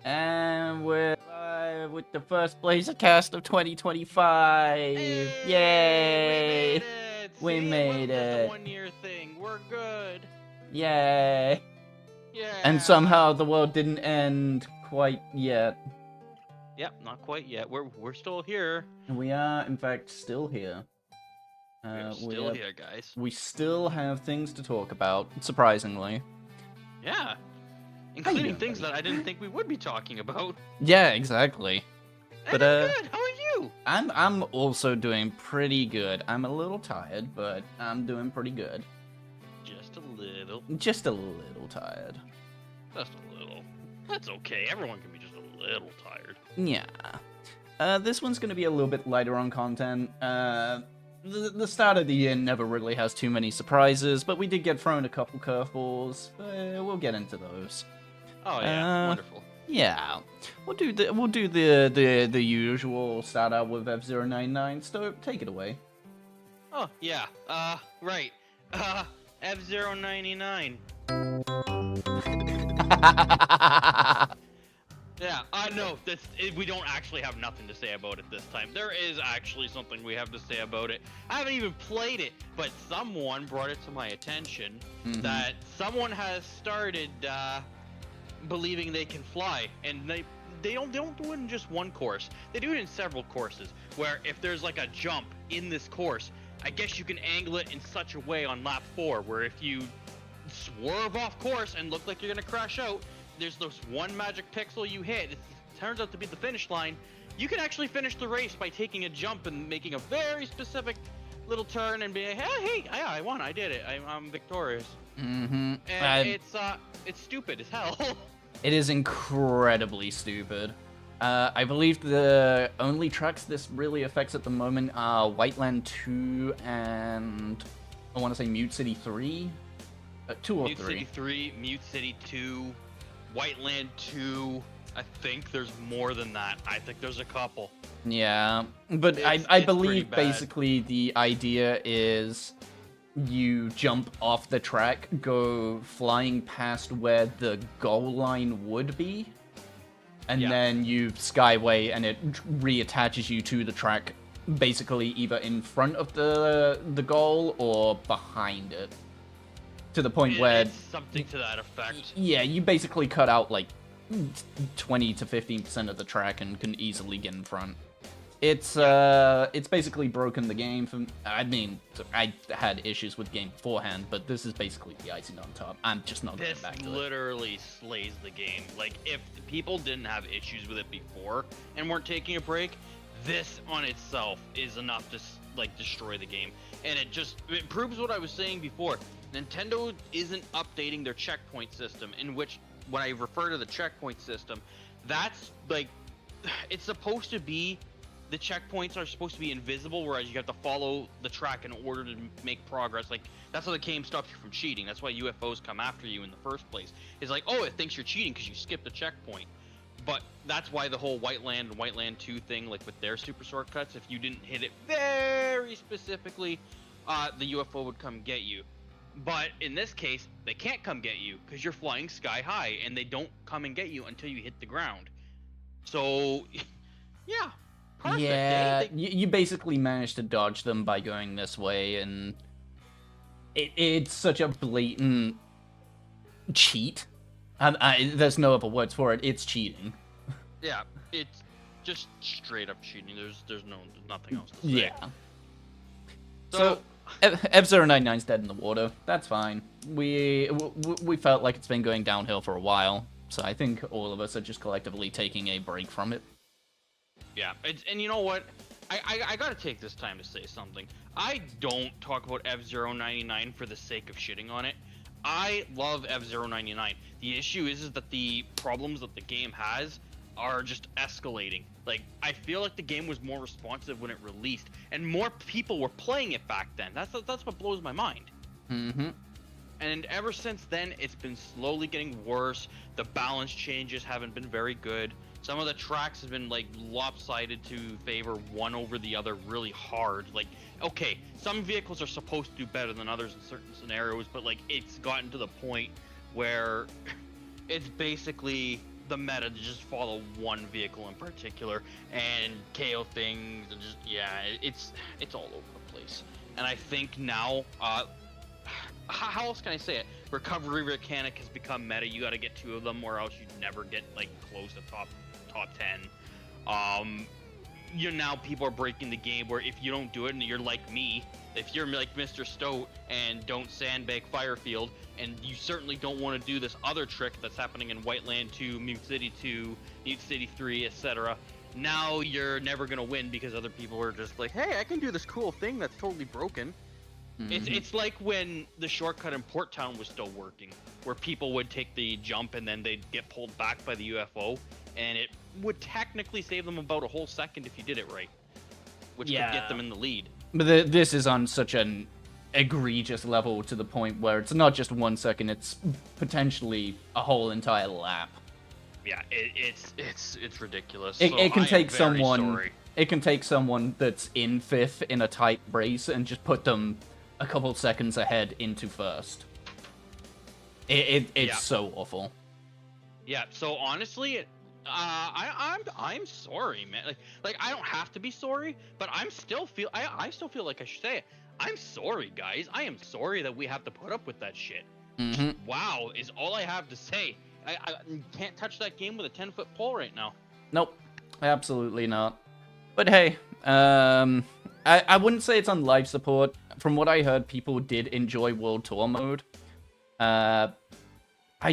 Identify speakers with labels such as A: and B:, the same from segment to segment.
A: And we're live with the first Blazercast of 2025. Yay!
B: We made it.
A: We made
B: Just a
A: it.
B: 1 year thing. We're good.
A: Yay!
B: Yeah.
A: And somehow the world didn't end quite yet.
B: Yep, not quite yet. We're still here.
A: And we are, in fact, still here.
B: We're still here, guys.
A: We still have things to talk about, surprisingly.
B: Yeah. Including things that I didn't think we would be talking about.
A: Yeah, exactly.
B: And I'm good. How are you?
A: I'm also doing pretty good. I'm a little tired, but I'm doing pretty good.
B: Just a little.
A: Just a little tired.
B: Just a little. That's okay. Everyone can be just a little tired.
A: Yeah. This one's gonna be a little bit lighter on content. The start of the year never really has too many surprises, but we did get thrown a couple curveballs. We'll get into those.
B: Oh yeah, wonderful.
A: Yeah, we'll do the usual start out with F099. So take it away.
B: Oh yeah. Right. F099. Yeah, I know. We don't actually have nothing to say about it this time. There is actually something we have to say about it. I haven't even played it, but someone brought it to my attention that someone has started believing they can fly, and they don't do it in just one course. They do it in several courses. Where if there's like a jump in this course, I guess you can angle it in such a way on lap 4, where if you swerve off course and look like you're gonna crash out, there's this one magic pixel you hit. It turns out to be the finish line. You can actually finish the race by taking a jump and making a very specific little turn and being, hey, I won, I did it, I'm victorious. And it's stupid as hell.
A: It is incredibly stupid. I believe the only tracks this really affects at the moment are Whiteland 2 and I want to say Mute City 3. 2 or 3.
B: Mute City 3, Mute City 2, Whiteland 2. I think there's more than that. I think there's a couple.
A: Yeah, but I believe basically the idea is you jump off the track, go flying past where the goal line would be, and then you skyway and it reattaches you to the track, basically either in front of the goal or behind it. To the point where
B: it's something to that effect.
A: Yeah, you basically cut out like 20 to 15% of the track and can easily get in front. It's basically broken the game. I mean, I had issues with the game beforehand, but this is basically the icing on top. I'm just not going back to it.
B: This literally slays the game. Like, if people didn't have issues with it before and weren't taking a break, this on itself is enough to like destroy the game. And it proves what I was saying before. Nintendo isn't updating their checkpoint system, in which, when I refer to the checkpoint system, that's like, it's supposed to be, the checkpoints are supposed to be invisible, whereas you have to follow the track in order to make progress. Like, that's how the game stops you from cheating. That's why UFOs come after you in the first place. It's like, oh, it thinks you're cheating because you skipped the checkpoint. But that's why the whole Whiteland and Whiteland 2 thing, like with their super shortcuts, if you didn't hit it very specifically, the UFO would come get you. But in this case, they can't come get you because you're flying sky high, and they don't come and get you until you hit the ground. So, yeah. Perfect.
A: Yeah, you basically managed to dodge them by going this way, and it's such a blatant cheat. There's no other words for it. It's cheating.
B: Yeah, it's just straight up cheating. There's nothing else to say.
A: Yeah. So F099's dead in the water. That's fine. We felt like it's been going downhill for a while, so I think all of us are just collectively taking a break from it.
B: Yeah, and you know what? I gotta take this time to say something. I don't talk about F099 for the sake of shitting on it. I love F099. The issue is that the problems that the game has are just escalating. Like, I feel like the game was more responsive when it released, and more people were playing it back then. That's what blows my mind.
A: Mm-hmm.
B: And ever since then, it's been slowly getting worse. The balance changes haven't been very good. Some of the tracks have been like lopsided to favor one over the other really hard. Like, okay, some vehicles are supposed to do better than others in certain scenarios, but like it's gotten to the point where it's basically the meta to just follow one vehicle in particular and KO things, and just, yeah, it's all over the place. And I think now, how else can I say it? Recovery mechanic has become meta. You got to get 2 of them, or else you never get like close to top 10. Now people are breaking the game where if you don't do it and you're like me, if you're like Mr. Stoat and don't sandbag Firefield, and you certainly don't want to do this other trick that's happening in Whiteland 2, Mute City 2, Mute City 3, etc. Now you're never gonna win because other people are just like, hey, I can do this cool thing that's totally broken. Mm-hmm. It's like when the shortcut in Port Town was still working, where people would take the jump and then they'd get pulled back by the UFO, and it would technically save them about a whole second if you did it right, which could get them in the lead.
A: But this is on such an egregious level to the point where it's not just 1 second, it's potentially a whole entire lap.
B: Yeah, it's ridiculous.
A: It can take someone. It can take someone that's in 5th in a tight race and just put them a couple seconds ahead into 1st. It's so awful.
B: Yeah, so honestly, I'm sorry, man. Like I don't have to be sorry, but I still feel like I should say it. I'm sorry, guys. I am sorry that we have to put up with that shit.
A: Mm-hmm.
B: Wow, is all I have to say. I can't touch that game with a 10-foot pole right now.
A: Nope, absolutely not. But hey, I wouldn't say it's on live support. From what I heard, people did enjoy World Tour mode. I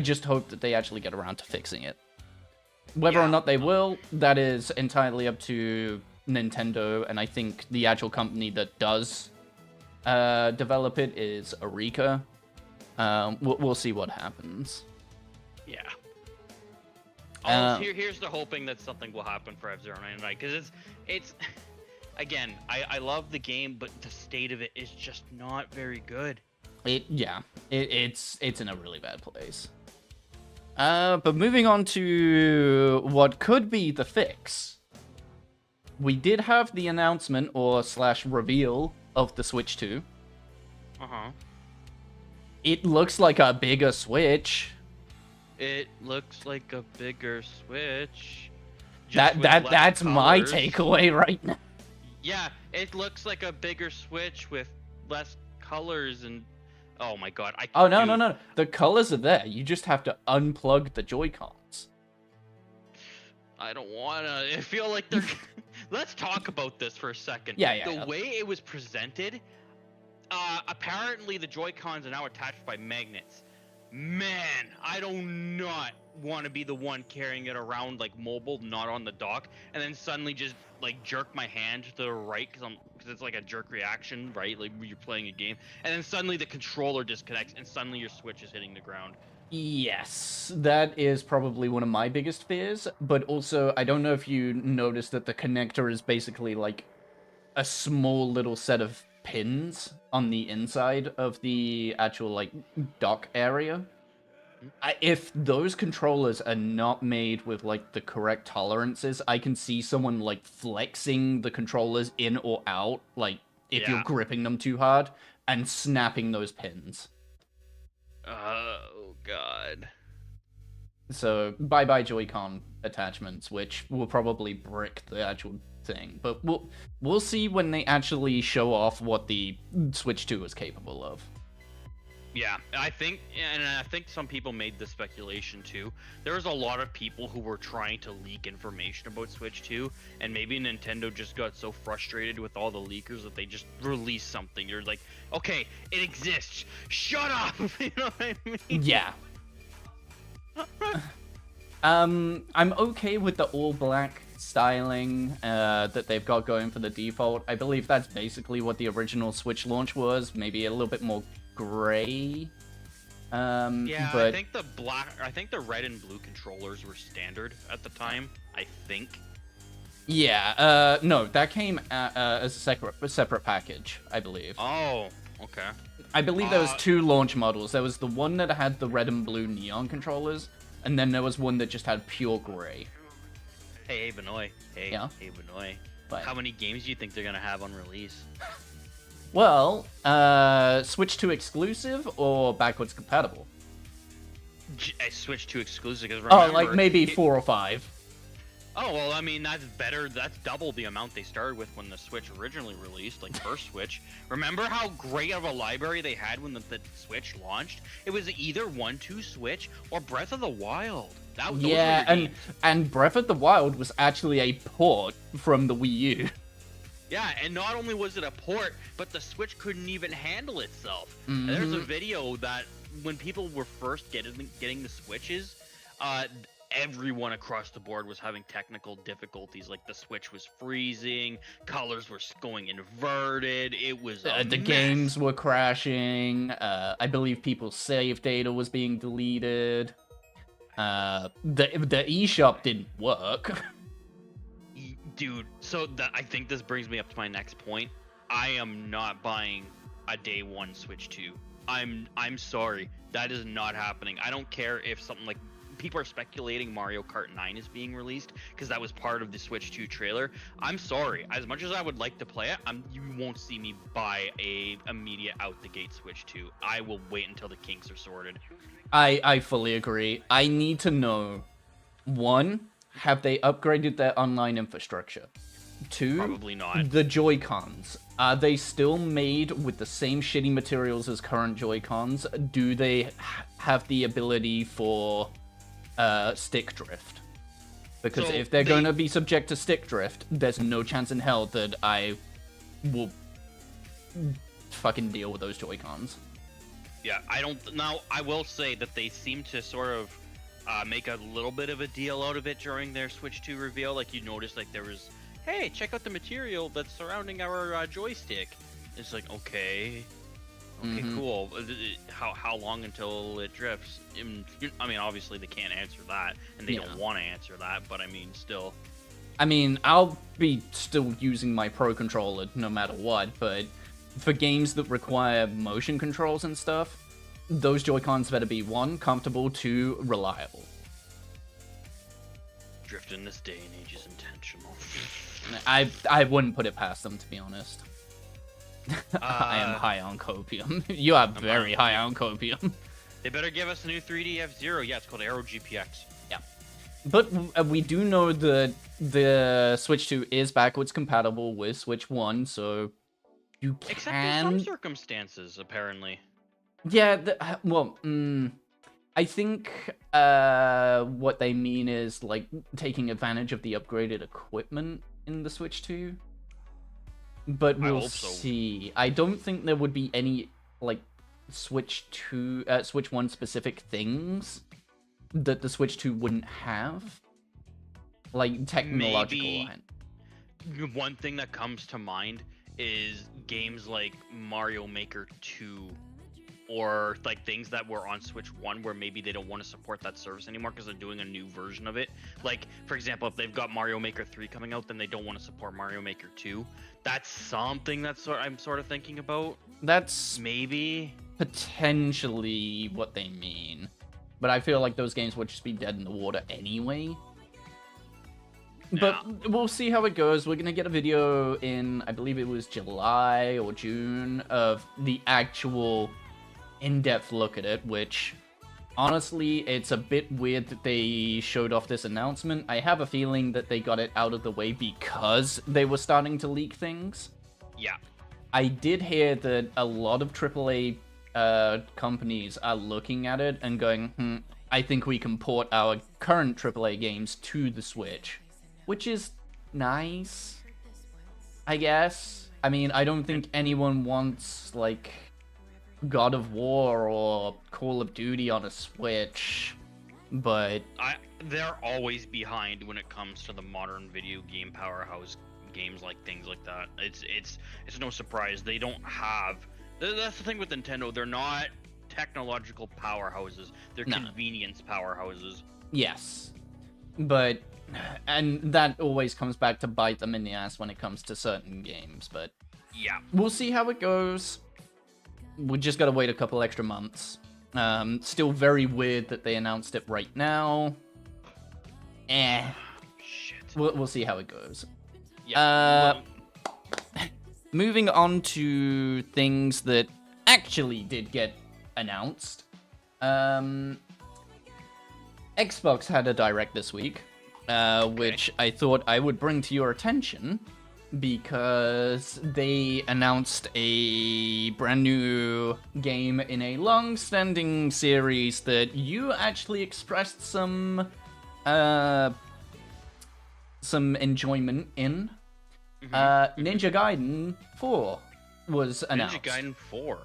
A: just hope that they actually get around to fixing it. Whether or not they will, that is entirely up to Nintendo, and I think the actual company that does develop it is Arika. We'll see what happens.
B: Yeah. Here's the hoping that something will happen for F-Zero 99, because it's again, I love the game, but the state of it is just not very good.
A: It's in a really bad place. But moving on to what could be the fix. We did have the announcement or / reveal of the Switch 2.
B: Uh-huh.
A: It looks like a bigger Switch.
B: It looks like a bigger Switch.
A: That's my takeaway right now.
B: Yeah, it looks like a bigger Switch with less colors and oh my god.
A: No. The colors are there. You just have to unplug the Joy-Cons.
B: I don't wanna. I feel like they're. Let's talk about this for a second.
A: Yeah.
B: The way it was presented, apparently the Joy-Cons are now attached by magnets. Man, I do not want to be the one carrying it around like mobile, not on the dock, and then suddenly just like jerk my hand to the right because it's like a jerk reaction, right? Like when you're playing a game, and then suddenly the controller disconnects, and suddenly your Switch is hitting the ground.
A: Yes, that is probably one of my biggest fears, but also I don't know if you noticed that the connector is basically like a small little set of pins on the inside of the actual like dock area. If those controllers are not made with like the correct tolerances, I can see someone like flexing the controllers in or out, like if you're gripping them too hard, and snapping those pins.
B: Oh god.
A: So bye Joy-Con attachments, which will probably brick the actual thing. But we'll see when they actually show off what the Switch 2 is capable of.
B: Yeah, I think some people made the speculation too. There was a lot of people who were trying to leak information about Switch 2, and maybe Nintendo just got so frustrated with all the leakers that they just released something. You're like, okay, it exists. Shut up. You know what I mean?
A: Yeah. I'm okay with the all black styling that they've got going for the default. I believe that's basically what the original Switch launch was, maybe a little bit more gray.
B: Yeah,
A: but
B: I think the red and blue controllers were standard at the time, I think.
A: Yeah, no, that came as a separate package, I believe.
B: Oh, okay.
A: I believe there was two launch models. There was the one that had the red and blue neon controllers, and then there was one that just had pure gray.
B: Hey, Benoy. Hey, Benoy.
A: But
B: how many games do you think they're gonna have on release?
A: Well, Switch 2 exclusive or backwards compatible?
B: Switch 2 exclusive, because remember...
A: Oh, like maybe 4 or 5.
B: Oh, well, I mean, that's better. That's double the amount they started with when the Switch originally released, like first Switch. Remember how great of a library they had when the Switch launched? It was either 1-2 Switch or Breath of the Wild.
A: And Breath of the Wild was actually a port from the Wii U.
B: Yeah, and not only was it a port, but the Switch couldn't even handle itself.
A: Mm-hmm.
B: There's a video that when people were first getting the Switches, everyone across the board was having technical difficulties. Like the Switch was freezing, colors were going inverted. It was a
A: the
B: mess.
A: Games were crashing. I believe people's save data was being deleted. The eShop didn't work.
B: Dude, so I think this brings me up to my next point. I am not buying a day one Switch 2. I'm sorry, that is not happening. I don't care if something like people are speculating Mario Kart 9 is being released because that was part of the Switch 2 trailer. I'm sorry, as much as I would like to play it, you won't see me buy a immediate out the gate Switch 2. I will wait until the kinks are sorted.
A: I fully agree. I need to know, one, have they upgraded their online infrastructure? 2,
B: Probably not.
A: the Joy-Cons. Are they still made with the same shitty materials as current Joy-Cons? Do they have the ability for stick drift? Because
B: So
A: if they're going to be subject to stick drift, there's no chance in hell that I will fucking deal with those Joy-Cons.
B: Yeah, I don't. Now, I will say that they seem to sort of make a little bit of a deal out of it during their Switch 2 reveal. Like, you noticed, like, there was, hey, check out the material that's surrounding our joystick. It's like, okay, cool. How long until it drifts? I mean, obviously they can't answer that, and they don't want to answer that. But I mean, still.
A: I mean, I'll be still using my Pro Controller no matter what, but for games that require motion controls and stuff, those Joy-Cons better be 1, comfortable, 2, reliable.
B: Drift in this day and age is intentional.
A: I wouldn't put it past them, to be honest. I am high on copium. You are very high on copium.
B: They better give us a new 3D F-Zero. Yeah, it's called Aero GPX.
A: Yeah. But we do know that the Switch 2 is backwards compatible with Switch 1, so you can...
B: Except in some circumstances, apparently.
A: Yeah, I think what they mean is, like, taking advantage of the upgraded equipment in the Switch 2. But we'll see. I don't think there would be any, like, Switch 1 specific things that the Switch 2 wouldn't have. Like, technological.
B: Maybe one thing that comes to mind is games like Mario Maker 2, or like things that were on Switch 1 where maybe they don't want to support that service anymore because they're doing a new version of it. Like, for example, if they've got Mario Maker 3 coming out, then they don't want to support Mario Maker 2. That's something that's I'm sort of thinking about.
A: That's
B: maybe
A: potentially what they mean. But I feel like those games would just be dead in the water anyway. But we'll see how it goes. We're going to get a video in, I believe it was July or June, of the actual in-depth look at it, which, honestly, it's a bit weird that they showed off this announcement. I have a feeling that they got it out of the way because they were starting to leak things.
B: Yeah.
A: I did hear that a lot of AAA companies are looking at it and going, I think we can port our current AAA games to the Switch. Which is nice, I guess. I mean, I don't think anyone wants, like, God of War or Call of Duty on a Switch, but...
B: They're always behind when it comes to the modern video game powerhouse games, like things like that. It's no surprise. They don't have... That's the thing with Nintendo. They're not technological powerhouses. They're convenience powerhouses.
A: Yes. But... And that always comes back to bite them in the ass when it comes to certain games, but...
B: Yeah.
A: We'll see how it goes. We just gotta wait a couple extra months. Still very weird that they announced it right now.
B: Shit.
A: We'll see how it goes.
B: Yeah.
A: Moving on to things that actually did get announced. Xbox had a direct this week. Which I thought I would bring to your attention because they announced a brand new game in a long-standing series that you actually expressed some enjoyment in. Ninja Gaiden 4 was announced.
B: Ninja Gaiden 4?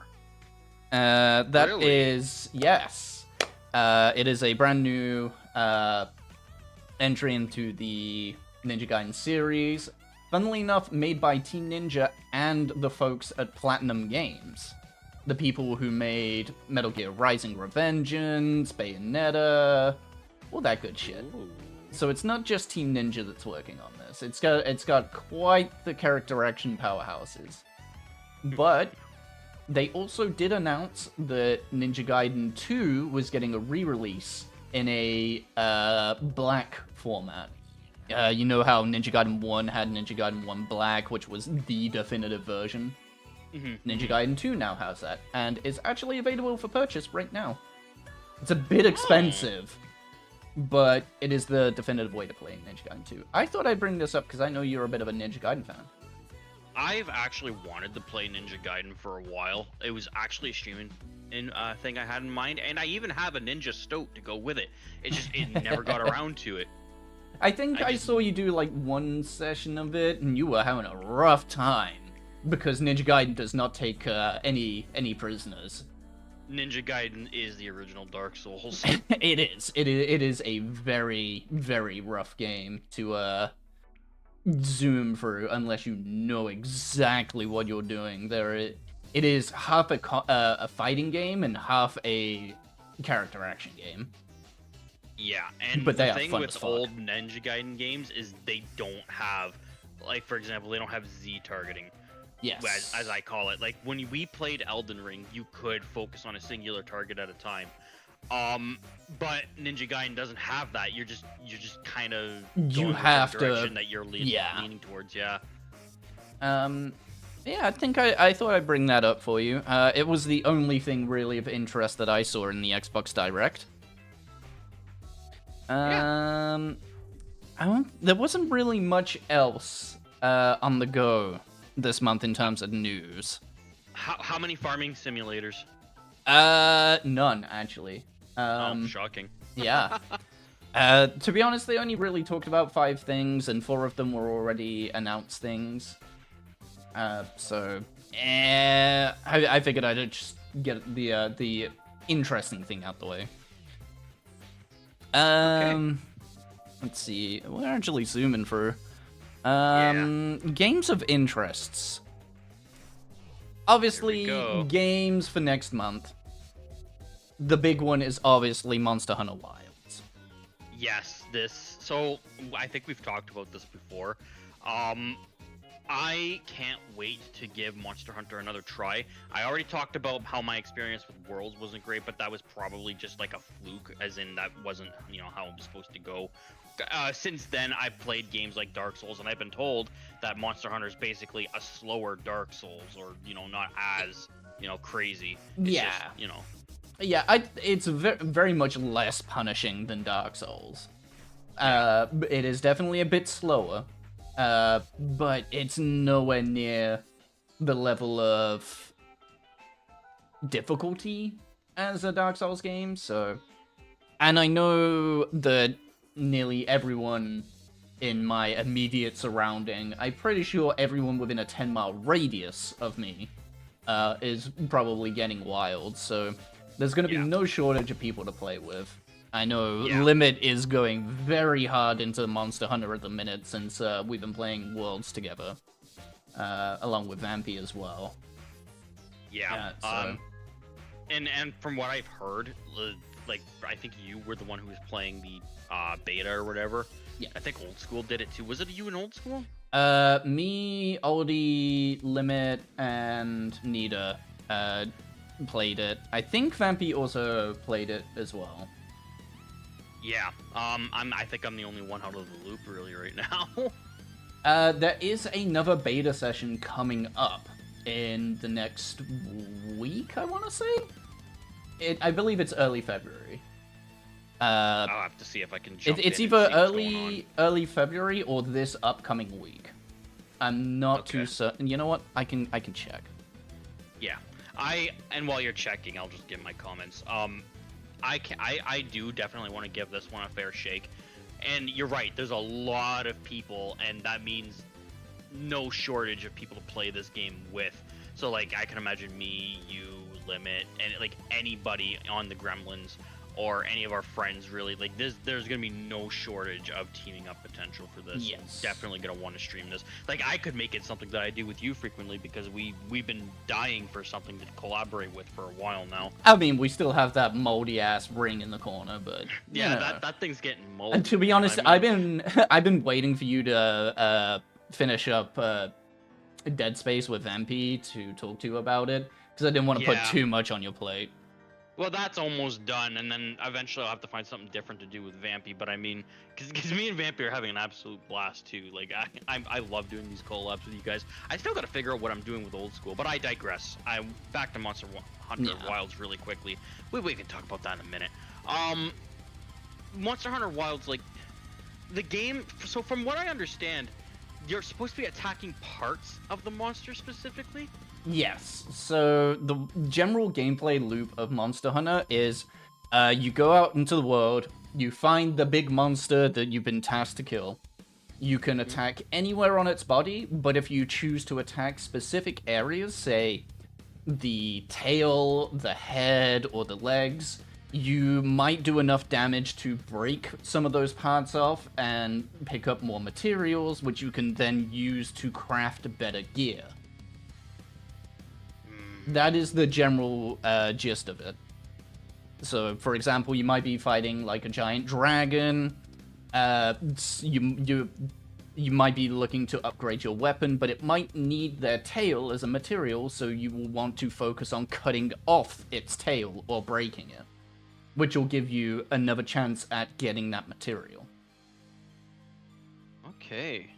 A: That
B: really?
A: is, yes. It is a brand new entry into the Ninja Gaiden series. Funnily enough, made by Team Ninja and the folks at Platinum Games. The people who made Metal Gear Rising: Revengeance, Bayonetta, all that good shit.
B: Ooh.
A: So it's not just Team Ninja that's working on this. It's got quite the character action powerhouses. But they also did announce that Ninja Gaiden 2 was getting a re-release in a black format. You know how Ninja Gaiden 1 had Ninja Gaiden 1 Black, which was the definitive version? Ninja Gaiden 2 now has that, and is actually available for purchase right now. It's a bit expensive, but it is the definitive way to play Ninja Gaiden 2. I thought I'd bring this up because I know you're a bit of a Ninja Gaiden fan.
B: I've actually wanted to play Ninja Gaiden for a while. It was actually a streaming thing I had in mind, and I even have a Ninja Stoat to go with it. It never got around to it.
A: I think I saw you do like one session of it, and you were having a rough time because Ninja Gaiden does not take any prisoners.
B: Ninja Gaiden is the original Dark Souls.
A: It is. It is a very, very rough game to zoom through unless you know exactly what you're doing. It is half a fighting game and half a character action game.
B: Yeah, and
A: but
B: the thing with old Ninja Gaiden games is they don't have, like, for example, they don't have Z targeting.
A: Yes.
B: As I call it. Like, when we played Elden Ring, you could focus on a singular target at a time. But Ninja Gaiden doesn't have that. You're just kind of
A: you have
B: the direction that you're leaning towards. Yeah.
A: Yeah, I think I thought I'd bring that up for you. It was the only thing really of interest that I saw in the Xbox Direct. There wasn't really much else on the go this month in terms of news.
B: How many farming simulators?
A: None actually.
B: Shocking.
A: Yeah. To be honest, they only really talked about 5 things, and 4 of them were already announced things. So I figured I'd just get the interesting thing out the way.
B: Okay.
A: Let's see. We're actually zooming through.
B: Yeah.
A: Games of interests. Obviously, games for next month. The big one is obviously Monster Hunter Wilds.
B: Yes, so I think we've talked about this before. I can't wait to give Monster Hunter another try. I already talked about how my experience with Worlds wasn't great, but that was probably just like a fluke, as in that wasn't, how it was supposed to go. Since then, I've played games like Dark Souls, and I've been told that Monster Hunter is basically a slower Dark Souls, or, not as, crazy. It's
A: yeah.
B: Just,
A: Yeah, it's very much less punishing than Dark Souls. It is definitely a bit slower. But it's nowhere near the level of difficulty as a Dark Souls game, so... And I know that nearly everyone in my immediate surrounding, I'm pretty sure everyone within a 10-mile radius of me, is probably getting Wild, so there's gonna be no shortage of people to play with. I know Limit is going very hard into Monster Hunter at the minute since we've been playing Worlds together, along with Vampy as well.
B: Yeah.
A: So...
B: And from what I've heard, like I think you were the one who was playing the beta or whatever.
A: Yeah.
B: I think Old School did it too. Was it you in Old School?
A: Me, Oldie, Limit, and Nita played it. I think Vampy also played it as well.
B: Yeah, I think I'm the only one out of the loop really right now.
A: There is another beta session coming up in the next week, I want to say? I believe it's early February.
B: I'll have to see if I can jump
A: It's
B: in
A: either
B: and see
A: early February or this upcoming week. I'm not too certain. You know what? I can check.
B: Yeah. And while you're checking, I'll just give my comments. I do definitely want to give this one a fair shake. And you're right, there's a lot of people, and that means no shortage of people to play this game with. So, like, I can imagine me, you, Limit, and, like, anybody on the Gremlins, or any of our friends, really. Like, there's gonna be no shortage of teaming up potential for this.
A: Yes.
B: Definitely gonna want to stream this. Like, I could make it something that I do with you frequently, because we've been dying for something to collaborate with for a while now.
A: I mean, we still have that moldy-ass ring in the corner, but...
B: Yeah, that thing's getting moldy.
A: And to be honest, I've been waiting for you to finish up Dead Space with MP to talk to you about it, because I didn't want to put too much on your plate.
B: Well, that's almost done, and then eventually I'll have to find something different to do with Vampy. But I mean, because me and Vampy are having an absolute blast too. Like, I love doing these collabs with you guys. I still got to figure out what I'm doing with Old School, but I digress. I'm back to Monster Hunter Wilds really quickly. We can talk about that in a minute. Monster Hunter Wilds, like, the game, so from what I understand, you're supposed to be attacking parts of the monster specifically?
A: Yes. So the general gameplay loop of Monster Hunter is you go out into the world, you find the big monster that you've been tasked to kill. You can attack anywhere on its body, but if you choose to attack specific areas, say the tail, the head, or the legs, you might do enough damage to break some of those parts off and pick up more materials, which you can then use to craft better gear. That is the general gist of it. So, for example, you might be fighting like a giant dragon. You might be looking to upgrade your weapon, but it might need their tail as a material, so you will want to focus on cutting off its tail or breaking it, which will give you another chance at getting that material.
B: Okay.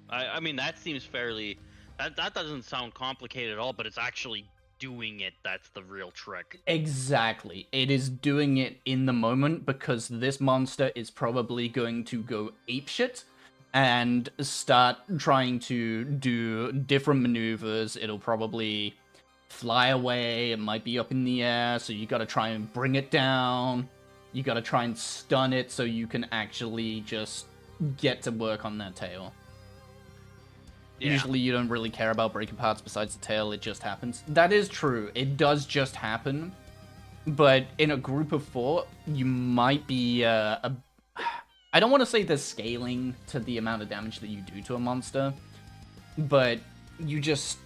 B: I mean, that seems fairly... That doesn't sound complicated at all, but it's actually doing it that's the real trick.
A: Exactly. It is doing it in the moment, because this monster is probably going to go apeshit and start trying to do different maneuvers. It'll probably fly away, it might be up in the air, so you gotta try and bring it down. You gotta try and stun it so you can actually just get to work on that tail. Yeah. Usually you don't really care about breaking parts besides the tail, it just happens. That is true, it does just happen, but in a group of 4, you might be, I don't want to say there's scaling to the amount of damage that you do to a monster, but you just...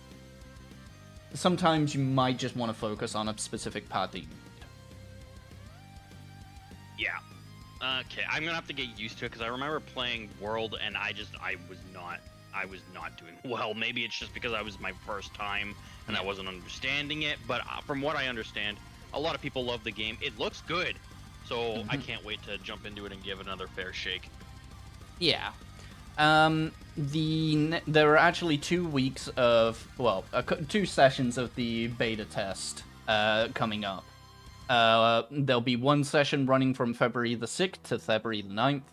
A: Sometimes you might just want to focus on a specific part that you need.
B: Yeah. Okay, I'm gonna have to get used to it, because I remember playing World, and I was not doing well. Maybe it's just because I was my first time, and I wasn't understanding it, but from what I understand, a lot of people love the game. It looks good, so I can't wait to jump into it and give it another fair shake.
A: Yeah. There are actually 2 weeks of, well, 2 sessions of the beta test coming up. There'll be one session running from February the 6th to February the 9th,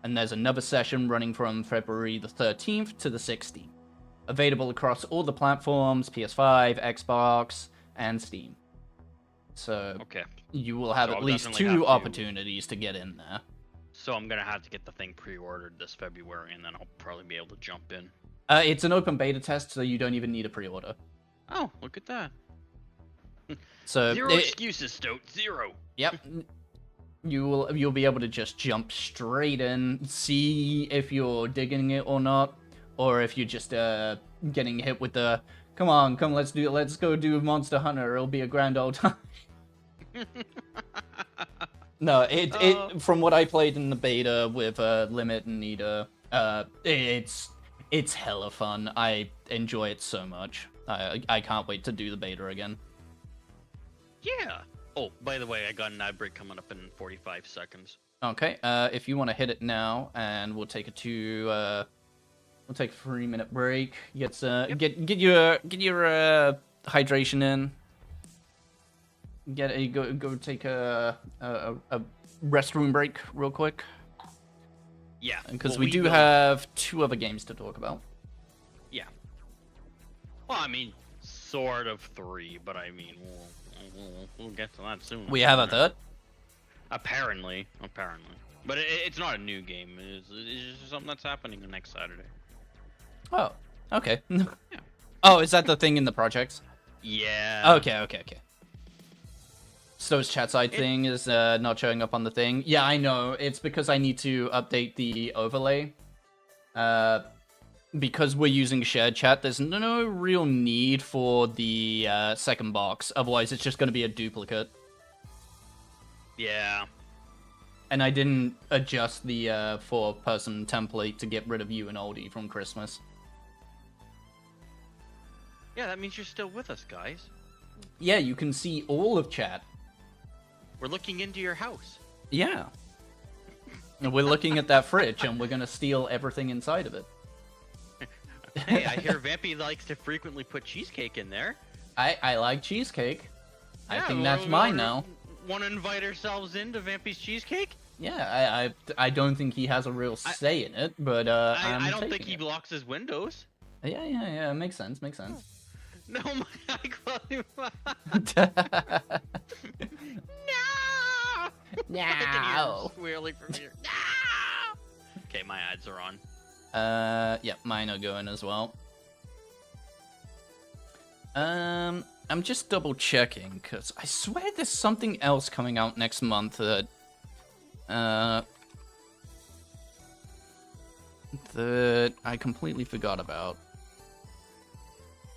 A: and there's another session running from February the 13th to the 16th. Available across all the platforms, PS5, Xbox, and Steam. So
B: okay.
A: You will have at least 2 opportunities to get in there.
B: So I'm gonna have to get the thing pre-ordered this February, and then I'll probably be able to jump in.
A: It's an open beta test, so you don't even need a pre-order.
B: Oh, look at that.
A: So
B: Zero excuses, Stoat. Zero.
A: Yep. You'll be able to just jump straight in, see if you're digging it or not, or if you're just getting hit with the come, let's go do Monster Hunter. It'll be a grand old time. No, it from what I played in the beta with Limit and Nita, it's hella fun. I enjoy it so much. I can't wait to do the beta again.
B: Yeah. Oh, by the way, I got an ad break coming up in 45 seconds.
A: Okay. If you want to hit it now, and we'll take a 3-minute break. Get your hydration in. Go take a restroom break real quick.
B: Yeah.
A: Because we do have 2 other games to talk about.
B: Yeah. Well, I mean, sort of 3, but I mean, we'll get to that soon.
A: We have a third?
B: Apparently. But it's not a new game. It's just something that's happening the next Saturday.
A: Oh, okay.
B: Yeah.
A: Oh, is that the thing in the projects?
B: Yeah.
A: Okay. Stowe's chat side thing is not showing up on the thing. Yeah, I know. It's because I need to update the overlay. Because we're using shared chat, there's no real need for the second box. Otherwise, it's just going to be a duplicate.
B: Yeah.
A: And I didn't adjust the 4-person template to get rid of you and Oldie from Christmas.
B: Yeah, that means you're still with us, guys.
A: Yeah, you can see all of chat.
B: We're looking into your house.
A: Yeah. And we're looking at that fridge, and we're going to steal everything inside of it.
B: Hey, I hear Vampy likes to frequently put cheesecake in there.
A: I like cheesecake.
B: Yeah,
A: I think that's mine now.
B: Want to invite ourselves into Vampy's cheesecake?
A: Yeah, I don't think he has a real say in it, but
B: I don't think
A: taking
B: he
A: it.
B: locks his windows.
A: Yeah. Makes sense. Makes sense.
B: No, my iCloud. No!
A: No.
B: I can hear him squealing from here. No! Okay, my ads are on.
A: Yeah, mine are going as well. I'm just double checking because I swear there's something else coming out next month that I completely forgot about.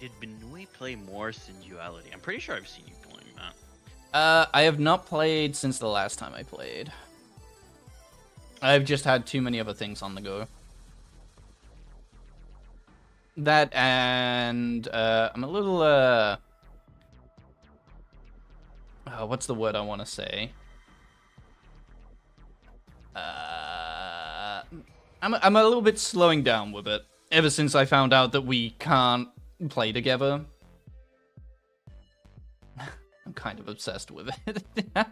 B: Did Benui play more Sensuality? I'm pretty sure I've seen you playing that.
A: I have not played since the last time I played. I've just had too many other things on the go. That and I'm a little what's the word I want to say? I'm a little bit slowing down with it ever since I found out that we can't play together. I'm kind of obsessed with it.
B: I'm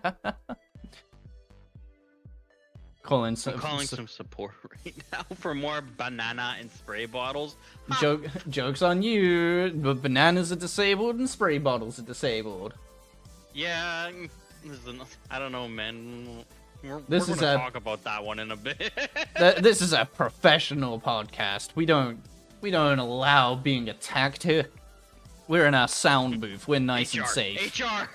B: calling some support right now for more banana and spray bottles.
A: Joke's on you, but bananas are disabled and spray bottles are disabled.
B: Yeah, I don't know, man. We're gonna talk about that one in a bit.
A: This is a professional podcast. We don't allow being attacked here. We're in our sound booth. We're nice and safe.
B: HR.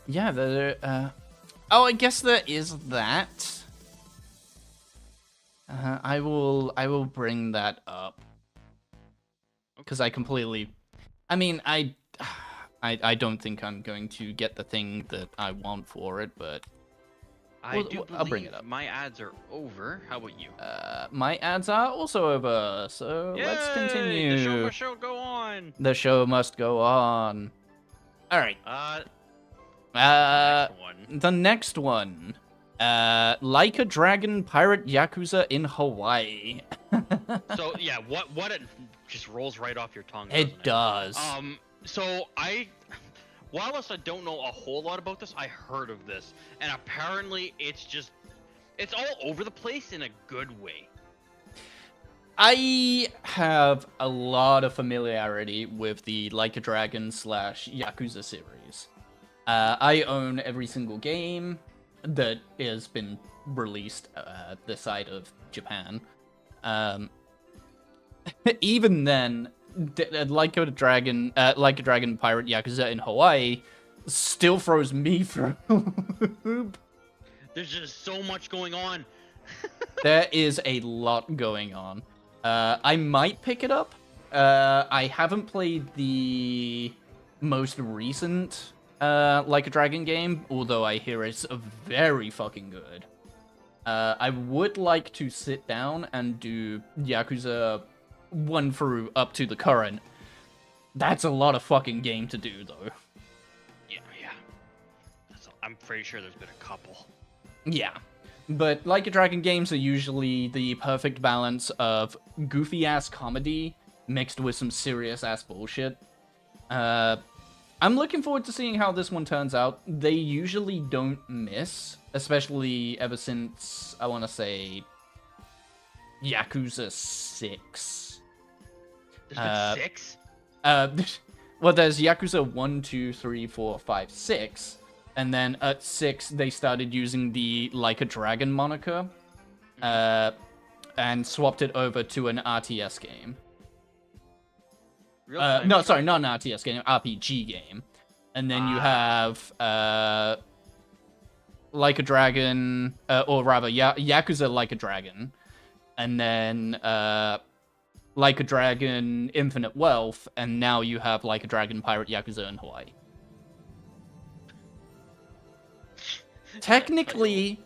A: Yeah, oh, I guess there is that. I will bring that up. Because I completely... I mean, I don't think I'm going to get the thing that I want for it, but... I'll bring it up.
B: My ads are over. How about you?
A: My ads are also over, so let's continue.
B: The show must go on.
A: The show must go on. All right.
B: Next one.
A: The next one. Like a Dragon Pirate Yakuza in Hawaii.
B: So yeah, what it just rolls right off your tongue.
A: It does.
B: So whilst I don't know a whole lot about this, I heard of this, and apparently it's all over the place in a good way.
A: I have a lot of familiarity with the Like a Dragon / Yakuza series. I own every single game that has been released this side of Japan. Even then, Like a Dragon Pirate Yakuza in Hawaii still throws me for a loop.
B: There's just so much going on.
A: There is a lot going on. I might pick it up. I haven't played the most recent Like a Dragon game, although I hear it's very fucking good. I would like to sit down and do Yakuza 1 through up to the current. That's a lot of fucking game to do, though.
B: Yeah. I'm pretty sure there's been a couple.
A: Yeah. But Like a Dragon games are usually the perfect balance of goofy-ass comedy mixed with some serious-ass bullshit. I'm looking forward to seeing how this one turns out. They usually don't miss, especially ever since, I want to say, Yakuza 6.
B: There's been 6?
A: Well, there's Yakuza 1, 2, 3, 4, 5, 6. And then at 6, they started using the Like a Dragon moniker, and swapped it over to an RTS game. No, sorry, not an RTS game, RPG game. And then you have Like a Dragon, or rather, Yakuza Like a Dragon. And then Like a Dragon Infinite Wealth, and now you have Like a Dragon Pirate Yakuza in Hawaii. Technically,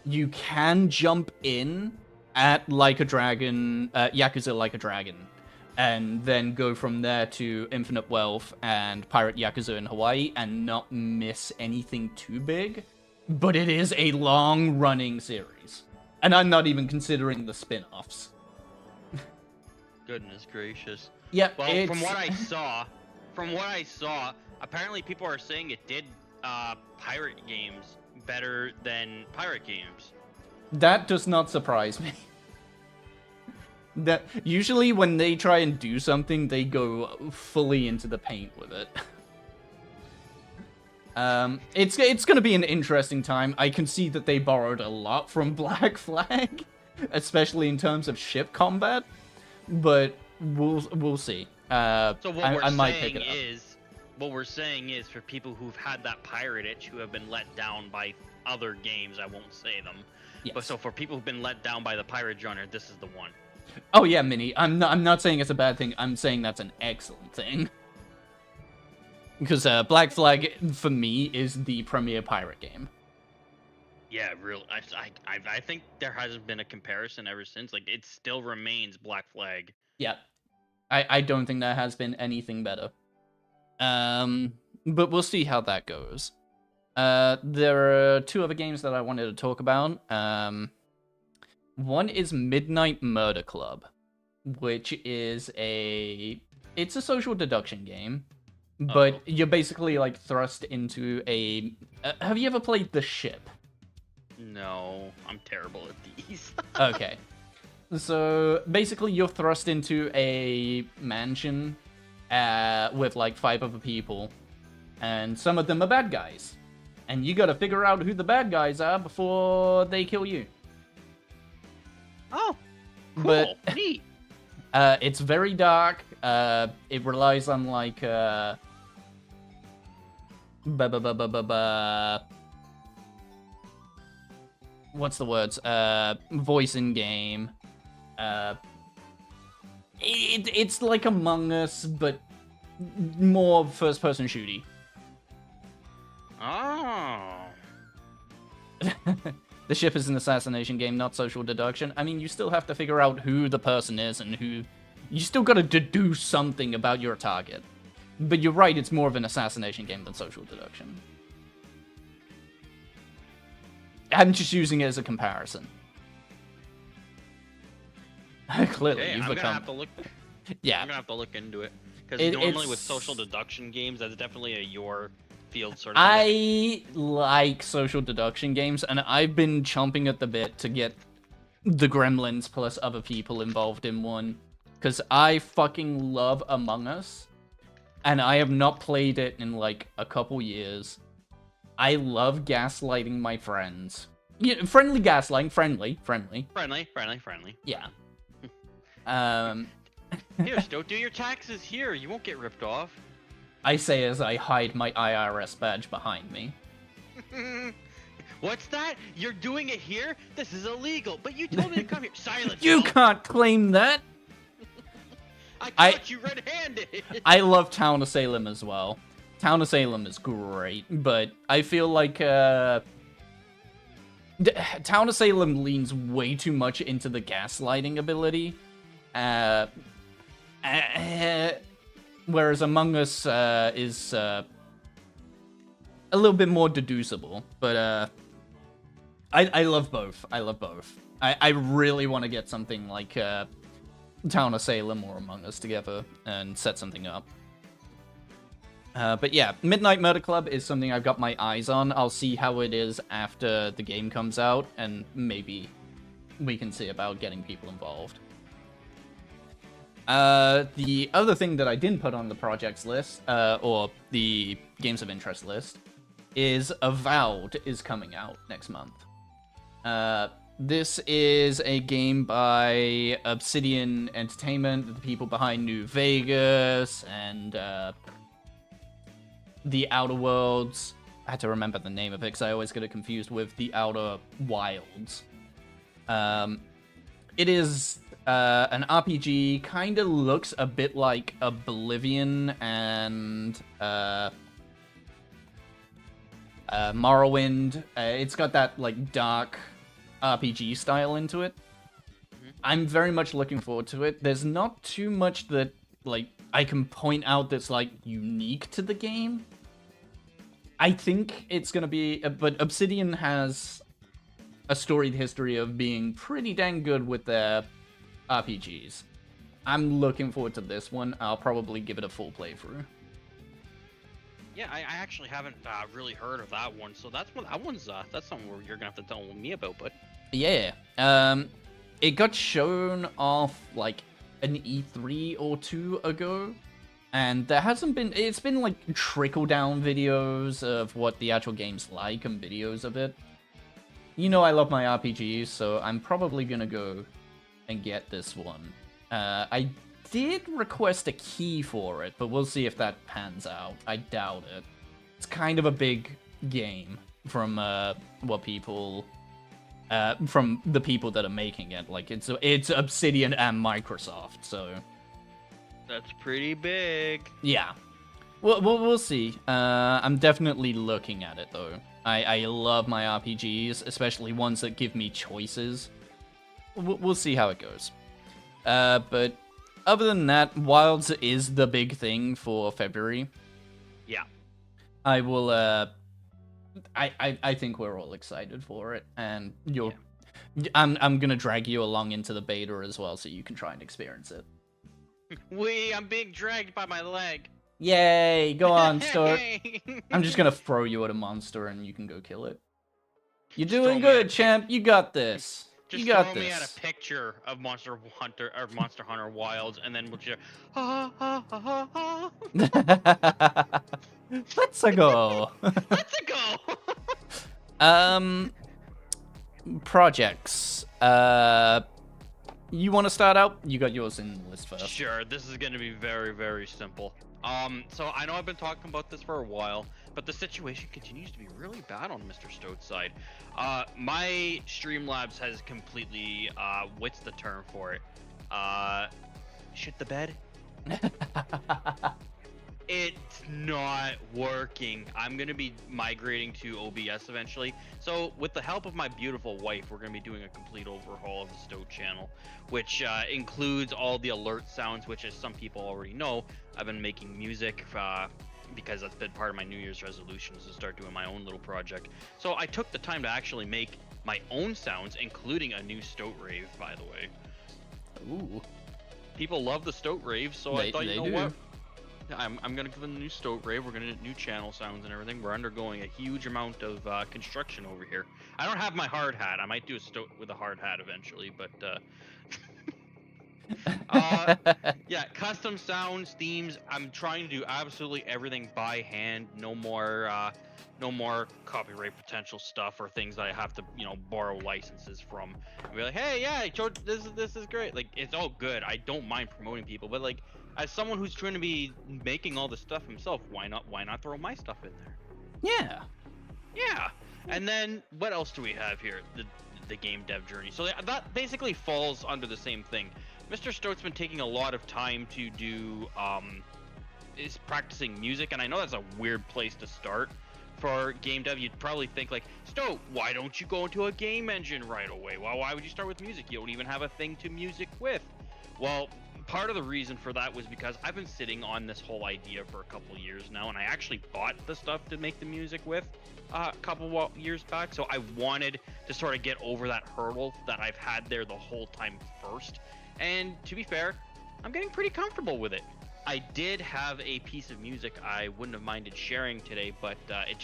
A: you can jump in at Like a Dragon, Yakuza Like a Dragon, and then go from there to Infinite Wealth and Pirate Yakuza in Hawaii and not miss anything too big. But it is a long-running series. And I'm not even considering the spin-offs.
B: Goodness gracious.
A: Yeah,
B: well, from what I saw, from what I saw, apparently people are saying it did pirate games better than pirate games.
A: That does not surprise me. That usually when they try and do something, they go fully into the paint with it. It's gonna be an interesting time. I can see that they borrowed a lot from Black Flag, especially in terms of ship combat. But we'll see.
B: So what
A: I
B: we're
A: might pick
B: saying
A: it up.
B: is, what we're saying is, for people who've had that pirate itch, who have been let down by other games, I won't say them.
A: Yes.
B: But so for people who've been let down by the pirate genre, this is the one.
A: Oh yeah, Minnie. I'm not saying it's a bad thing. I'm saying that's an excellent thing. Because Black Flag for me is the premier pirate game.
B: Yeah, real. I think there hasn't been a comparison ever since. Like, it still remains Black Flag.
A: Yeah, I don't think there has been anything better. But we'll see how that goes. There are two other games that I wanted to talk about. One is Midnight Murder Club, which is it's a social deduction game, but you're basically like thrust into a. Have you ever played The Ship?
B: No, I'm terrible at these.
A: Okay. So basically you're thrust into a mansion with like 5 other people, and some of them are bad guys. And you gotta figure out who the bad guys are before they kill you.
B: Oh, cool.
A: But
B: Neat.
A: it's very dark. It relies on like what's the words? Voice in game. It's like Among Us, but more first-person shooty.
B: Oh.
A: The Ship is an assassination game, not social deduction. I mean, you still have to figure out who the person is and who... You still gotta deduce something about your target. But you're right, it's more of an assassination game than social deduction. I'm just using it as a comparison. Clearly,
B: Okay,
A: you've
B: I'm
A: become...
B: gonna have to look.
A: Yeah.
B: I'm gonna have to look into it, because normally with social deduction games, that's definitely your field sort of.
A: I like social deduction games, and I've been chomping at the bit to get the Gremlins plus other people involved in one, because I fucking love Among Us, and I have not played it in like a couple years. I love gaslighting my friends. Yeah, friendly gaslighting, friendly.
B: Friendly.
A: Yeah.
B: Here, don't do your taxes here. You won't get ripped off.
A: I say as I hide my IRS badge behind me.
B: What's that? You're doing it here? This is illegal. But you told me to come here. Silence.
A: You
B: Bill.
A: can't claim that.
B: I caught you red-handed.
A: I love Town of Salem as well. Town of Salem is great, but I feel like Town of Salem leans way too much into the gaslighting ability. Whereas Among Us is a little bit more deducible, but I love both. I love both. I really want to get something like Town of Salem or Among Us together and set something up. But yeah, Midnight Murder Club is something I've got my eyes on. I'll see how it is after the game comes out, and maybe we can see about getting people involved. The other thing that I didn't put on the projects list, or the games of interest list, is Avowed is coming out next month. This is a game by Obsidian Entertainment, the people behind New Vegas and The Outer Worlds. I had to remember the name of it because I always get it confused with The Outer Wilds. It is an RPG, kind of looks a bit like Oblivion and Morrowind. It's got that like dark RPG style into it. I'm very much looking forward to it. There's not too much that like I can point out that's like unique to the game. I think it's gonna be, but Obsidian has a storied history of being pretty dang good with their RPGs. I'm looking forward to this one. I'll probably give it a full playthrough.
B: Yeah, I actually haven't really heard of that one, so that's something where you're gonna have to tell me about, but
A: Yeah. It got shown off like an E3 or two ago, and there hasn't been. It's been like trickle down videos of what the actual game's like and videos of it. You know, I love my RPGs, so I'm probably gonna go and get this one. I did request a key for it, but we'll see if that pans out. I doubt it. It's kind of a big game from what people, from the people that are making it. Like it's Obsidian and Microsoft, so
B: that's pretty big.
A: yeah. We'll see. I'm definitely looking at it though. I love my RPGs, especially ones that give me choices. We'll see how it goes. But other than that, Wilds is the big thing for February.
B: Yeah.
A: I will, I think we're all excited for it, and I'm gonna drag you along into the beta as well, so you can try and experience it.
B: I'm being dragged by my leg.
A: Yay! Go on, Stuart. I'm just gonna throw you at a monster, and you can go kill it. You're doing good, champ. You got this.
B: Just
A: you got
B: throw
A: this.
B: me at a picture of Monster Hunter Wilds, and then we'll just
A: Let's go.
B: Let's go.
A: Projects. You want to start out? You got yours in the list first.
B: Sure. This is going to be very, very simple. So I know I've been talking about this for a while, but the situation continues to be really bad on Mr. Stoat's side. My Streamlabs has completely, what's the term for it? Shit the bed? It's not working. I'm going to be migrating to OBS eventually. So with the help of my beautiful wife, we're going to be doing a complete overhaul of the Stoat channel, which includes all the alert sounds, which as some people already know, I've been making music because that's been part of my New Year's resolutions to start doing my own little project. So I took the time to actually make my own sounds, including a new Stoat rave, by the way.
A: Ooh.
B: People love the Stoat rave, so I thought, you know what? I'm gonna give them a new Stoat rave. We're gonna get new channel sounds and everything. We're undergoing a huge amount of construction over here. I don't have my hard hat. I might do a Stoat with a hard hat eventually, but yeah, custom sounds, themes. I'm trying to do absolutely everything by hand. No more copyright potential stuff or things that I have to, borrow licenses from. And be like, hey, yeah, this is great. Like, it's all good. I don't mind promoting people, but like, as someone who's trying to be making all this stuff himself, why not throw my stuff in there? Yeah. And then what else do we have here? The game dev journey. So that basically falls under the same thing. Mr. Stoat's been taking a lot of time to do is practicing music, and I know that's a weird place to start for game dev. You'd probably think like, Stoat, why don't you go into a game engine right away? Well, why would you start with music? You don't even have a thing to music with. Well, part of the reason for that was because I've been sitting on this whole idea for a couple years now, and I actually bought the stuff to make the music with a couple years back. So I wanted to sort of get over that hurdle that I've had there the whole time first. And to be fair, I'm getting pretty comfortable with it. I did have a piece of music I wouldn't have minded sharing today, but I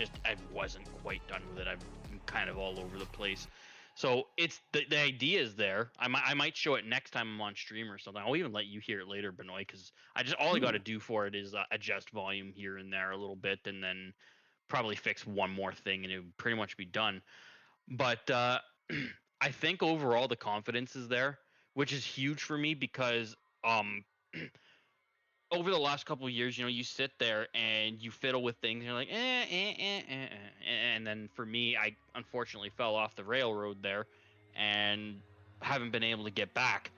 B: wasn't quite done with it. I'm kind of all over the place. So it's the idea is there. I might show it next time I'm on stream or something. I'll even let you hear it later, Benoit, because all I got to do for it is adjust volume here and there a little bit, and then probably fix one more thing, and it would pretty much be done. But I think overall the confidence is there, which is huge for me because over the last couple of years, you sit there and you fiddle with things. And you're like, and then for me, I unfortunately fell off the railroad there, and haven't been able to get back.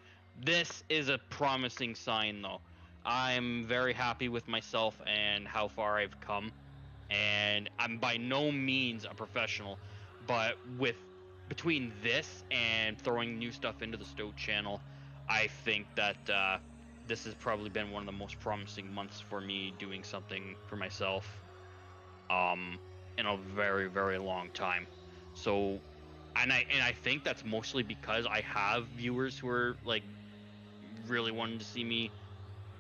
B: This is a promising sign, though. I'm very happy with myself and how far I've come, and I'm by no means a professional, but between this and throwing new stuff into the Stoat channel, I think that this has probably been one of the most promising months for me doing something for myself in a very, very long time. So, and I think that's mostly because I have viewers who are like really wanting to see me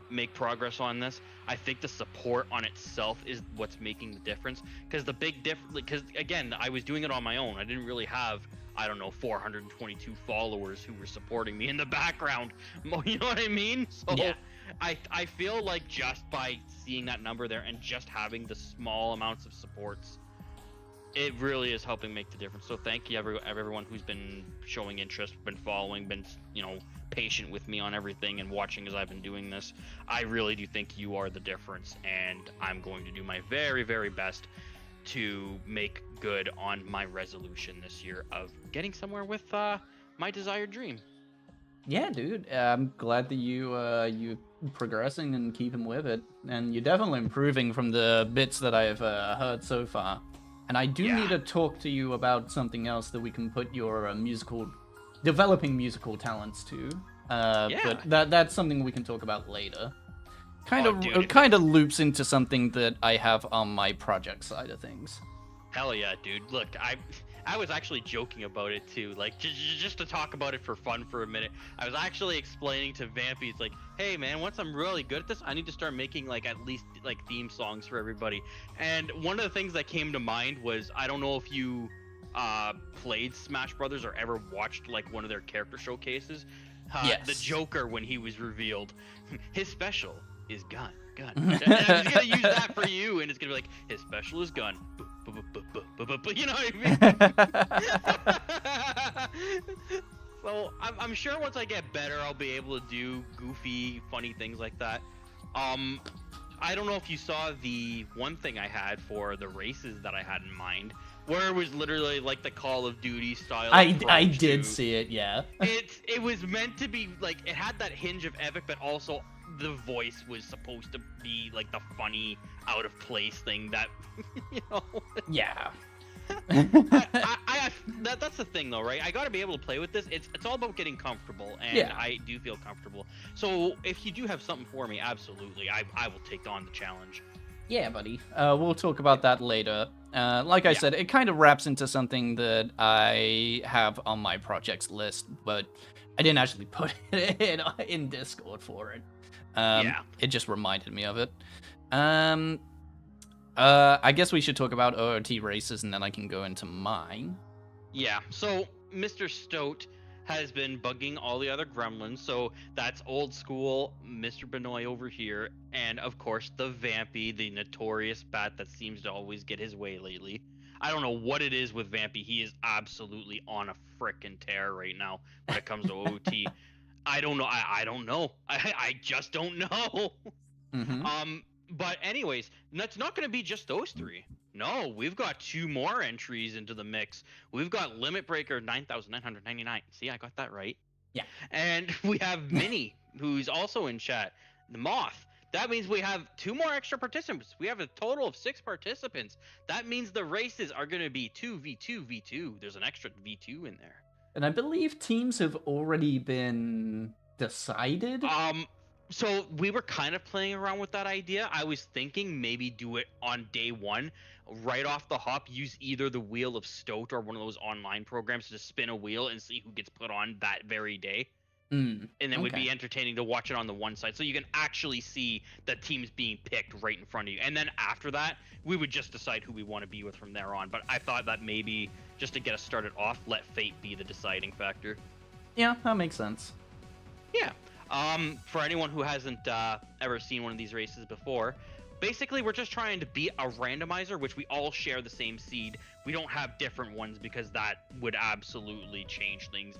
B: make progress on this. I think the support on itself is what's making the difference. Because the big difference, because again, I was doing it on my own. I didn't really have, I don't know, 422 followers who were supporting me in the background. You know what I mean? So
A: Yeah.
B: I feel like just by seeing that number there and just having the small amounts of supports, it really is helping make the difference. So thank you everyone who's been showing interest, been following, been, you know, patient with me on everything and watching as I've been doing this. I really do think you are the difference, and I'm going to do my very, very best to make good on my resolution this year of getting somewhere with my desired dream.
A: Yeah, dude. I'm glad that you progressing and keeping with it, and you're definitely improving from the bits that I've heard so far. And I do need to talk to you about something else that we can put your developing musical talents to. But that's something we can talk about later. Kind of loops into something that I have on my project side of things.
B: Hell yeah, dude. Look, I was actually joking about it too, like just to talk about it for fun for a minute. I was actually explaining to Vampy, it's like, hey man, once I'm really good at this, I need to start making like at least like theme songs for everybody. And one of the things that came to mind was, I don't know if you played Smash Brothers or ever watched like one of their character showcases.
A: Yes.
B: The Joker, when he was revealed, his special is gun. And I'm just gonna use that for you, and it's gonna be like, his special is gun. You know what I mean? So I'm sure once I get better, I'll be able to do goofy, funny things like that. I don't know if you saw the one thing I had for the races that I had in mind, where it was literally like the Call of Duty style.
A: I did see it, yeah.
B: It was meant to be like, it had that hinge of epic, but also the voice was supposed to be like the funny, out of place thing that, you know.
A: Yeah.
B: That's the thing though, right? I got to be able to play with this. It's all about getting comfortable, and
A: yeah.
B: I do feel comfortable. So if you do have something for me, absolutely, I will take on the challenge.
A: Yeah, buddy. We'll talk about that later. Like I said, it kind of wraps into something that I have on my projects list, but I didn't actually put it in Discord for it. It just reminded me of it. I guess we should talk about OOT races, and then I can go into mine.
B: Yeah, so Mr. Stoat has been bugging all the other gremlins, so that's old school Mr. Benoit over here, and of course the Vampy, the notorious bat that seems to always get his way lately. I don't know what it is with Vampy. He is absolutely on a frickin' tear right now when it comes to OOT. I don't know. I don't know. I just don't know.
A: Mm-hmm.
B: But anyways, that's not going to be just those three. No, we've got two more entries into the mix. We've got Limit Breaker 9,999. See, I got that right.
A: Yeah.
B: And we have Minnie, who's also in chat. The Moth. That means we have two more extra participants. We have a total of 6 participants. That means the races are going to be 2v2v2. There's an extra v2 in there.
A: And I believe teams have already been decided.
B: So we were kind of playing around with that idea. I was thinking maybe do it on day one, right off the hop, use either the Wheel of Stoat or one of those online programs to spin a wheel and see who gets put on that very day. And then it would be entertaining to watch it on the one side, so you can actually see the teams being picked right in front of you. And then after that, we would just decide who we want to be with from there on. But I thought that maybe just to get us started off, let fate be the deciding factor.
A: Yeah, that makes sense.
B: Yeah. For anyone who hasn't ever seen one of these races before, basically we're just trying to beat a randomizer, which we all share the same seed. We don't have different ones because that would absolutely change things